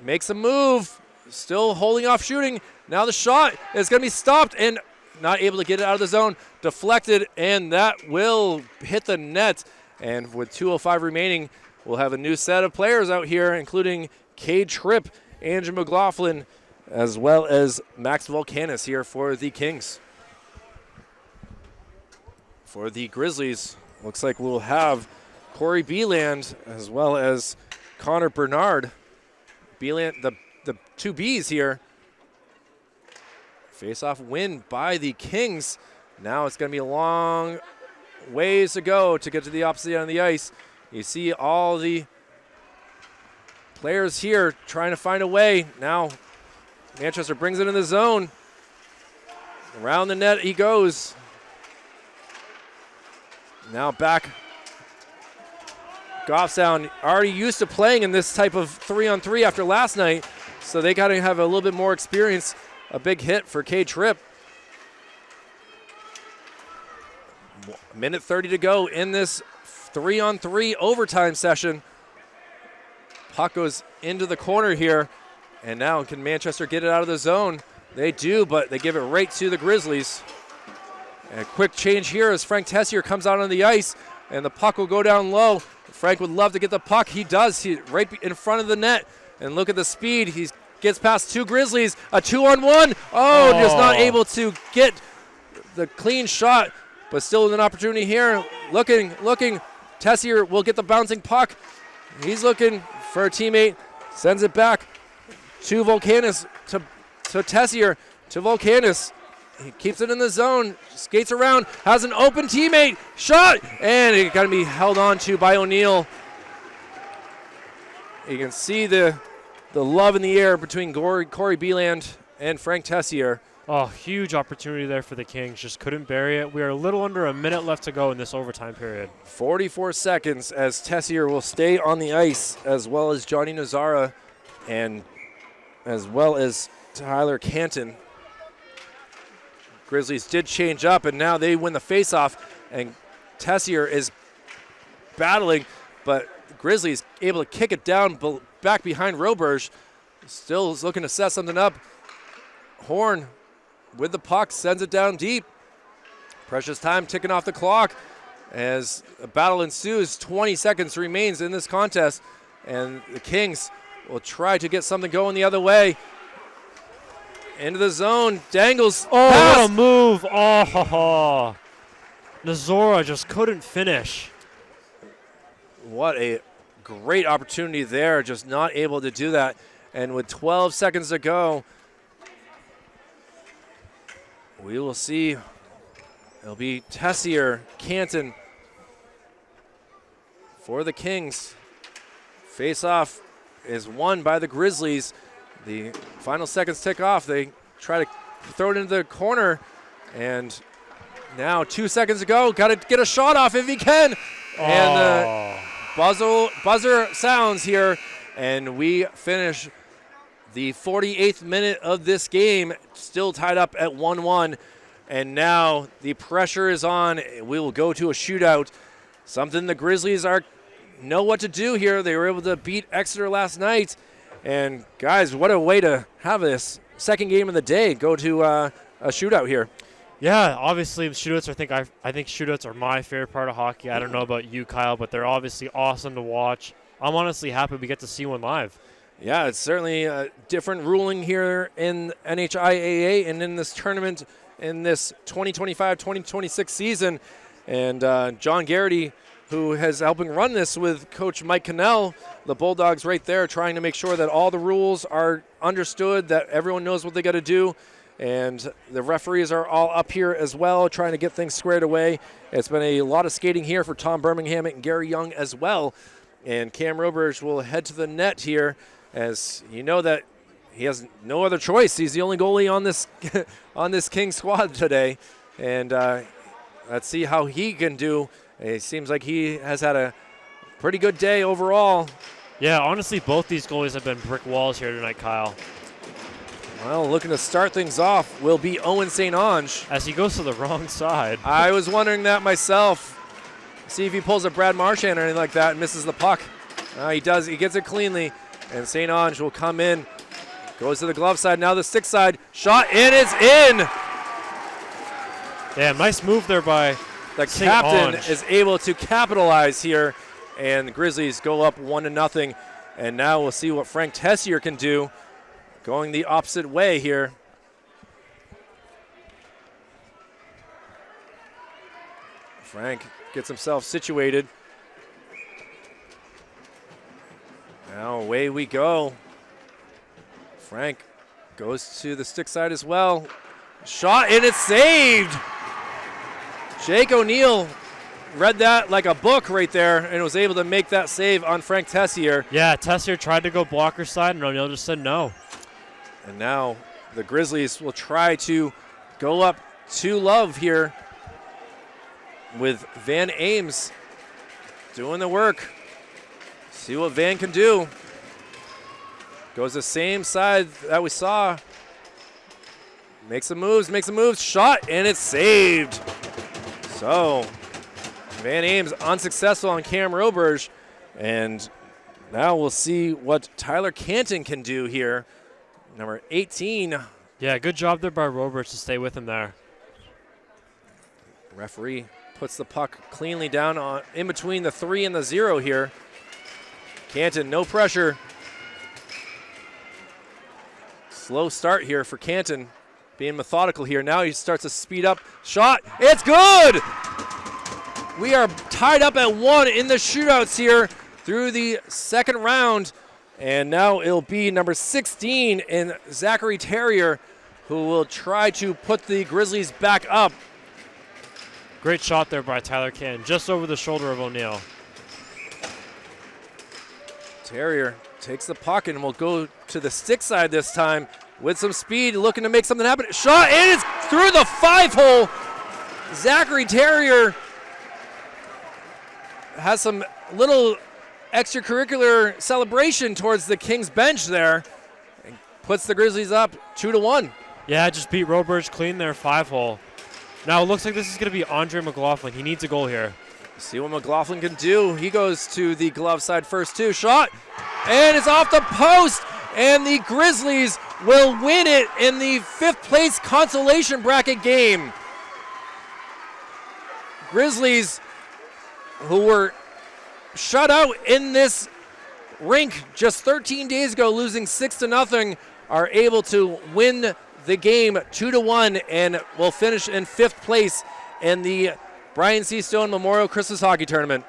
Makes a move. Still holding off shooting. Now the shot is going to be stopped and not able to get it out of the zone. Deflected, and that will hit the net. And with 2:05 remaining, we'll have a new set of players out here, including Cade Tripp, Andrew McLaughlin, as well as Max Volcanis here for the Kings. For the Grizzlies, looks like we'll have Corey Beeland as well as Connor Bernard. Beeland, the 2 Bs here. Face-off win by the Kings. Now it's going to be a long ways to go to get to the opposite end of the ice. You see all the players here trying to find a way. Now Manchester brings it in the zone. Around the net he goes. Now back. Goffstown already used to playing in this type of 3-on-3 after last night, so they got to have a little bit more experience. A big hit for Cade Tripp. Minute 30 to go in this 3-on-3 overtime session. Puck goes into the corner here, and now can Manchester get it out of the zone? They do, but they give it right to the Grizzlies. And a quick change here as Frank Tessier comes out on the ice, and the puck will go down low. Frank would love to get the puck. He does. He right in front of the net. And look at the speed. He gets past 2 Grizzlies. A 2-on-1. Oh, just not able to get the clean shot, but still with an opportunity here. Looking. Tessier will get the bouncing puck. He's looking for a teammate. Sends it back to Volcanis, to Tessier, to Volcanis. He keeps it in the zone, skates around, has an open teammate, shot, and it got to be held on to by O'Neill. You can see the love in the air between Corey Beeland and Frank Tessier. Oh, huge opportunity there for the Kings. Just couldn't bury it. We are a little under a minute left to go in this overtime period. 44 seconds as Tessier will stay on the ice, as well as Johnny Nazara and as well as Tyler Canton. Grizzlies did change up, and now they win the faceoff. and Tessier is battling, but Grizzlies able to kick it down back behind Roberge. Still is looking to set something up. Horn with the puck, sends it down deep. Precious time ticking off the clock as a battle ensues. 20 seconds remains in this contest, and the Kings will try to get something going the other way. Into the zone, dangles. Oh, pass. what a move. Oh, Nazora just couldn't finish. What a great opportunity there, just not able to do that. And with 12 seconds to go, we will see. It'll be Tessier, Canton for the Kings. Face-off is won by the Grizzlies. The final seconds tick off. They try to throw it into the corner, and now 2 seconds to go. Got to get a shot off if he can. And the buzzer sounds here, and we finish the 48th minute of this game, still tied up at 1-1. And now the pressure is on. We will go to a shootout. Something the Grizzlies know what to do here. They were able to beat Exeter last night. And guys, what a way to have this second game of the day go to a shootout here. Yeah, obviously shootouts. I think shootouts are my favorite part of hockey. I don't know about you, Kyle, but they're obviously awesome to watch. I'm honestly happy we get to see one live. Yeah, it's certainly a different ruling here in NHIAA and in this tournament in this 2025-2026 season. And John Garrity, who is helping run this with Coach Mike Cannell, the Bulldogs right there, trying to make sure that all the rules are understood, that everyone knows what they got to do. And the referees are all up here as well, trying to get things squared away. It's been a lot of skating here for Tom Birmingham and Gary Young as well. And Cam Roberge will head to the net here, as you know that he has no other choice. He's the only goalie on this on this King squad today. And let's see how he can do. It seems like he has had a pretty good day overall. Yeah, honestly, both these goalies have been brick walls here tonight, Kyle. Well, looking to start things off will be Owen St. Ange. As he goes to the wrong side. I was wondering that myself. See if he pulls a Brad Marchand or anything like that and misses the puck. He does. He gets it cleanly. And St. Ange will come in. Goes to the glove side. Now the stick side. Shot, and it's in. Yeah, nice move there by the St. captain Ange. is able to capitalize here. And the Grizzlies go up 1-0. And now we'll see what Frank Tessier can do, going the opposite way here. Frank gets himself situated. Now away we go. Frank goes to the stick side as well. Shot, and it's saved. Jake O'Neill read that like a book right there and was able to make that save on Frank Tessier. Yeah, Tessier tried to go blocker side, and O'Neill just said no. And now the Grizzlies will try to go up to Love here with Van Ames doing the work. See what Van can do. Goes the same side that we saw. Makes some moves, shot, and it's saved. So Van Ames unsuccessful on Cam Roberge. And now we'll see what Tyler Canton can do here. Number 18. Yeah, good job there by Roberge to stay with him there. Referee puts the puck cleanly down in between the 3 and the 0 here. Canton, no pressure. Slow start here for Canton, being methodical here. Now he starts to speed up. Shot, it's good! We are tied up at 1 in the shootouts here through the second round. And now it'll be number 16 in Zachary Terrier, who will try to put the Grizzlies back up. Great shot there by Tyler Canton, just over the shoulder of O'Neill. Terrier takes the puck and will go to the stick side this time with some speed, looking to make something happen. Shot, and it's through the 5-hole. Zachary Terrier has some little extracurricular celebration towards the Kings bench there and puts the Grizzlies up 2-1. Yeah, just beat Roberge clean there, 5-hole. Now it looks like this is going to be Andre McLaughlin. He needs a goal here. See what McLaughlin can do. He goes to the glove side first too. Shot, and it's off the post, and the Grizzlies will win it in the 5th place consolation bracket game. Grizzlies, who were shut out in this rink just 13 days ago, losing 6-0, are able to win the game 2-1 and will finish in 5th place in the Brian C. Stone Memorial Christmas Hockey Tournament.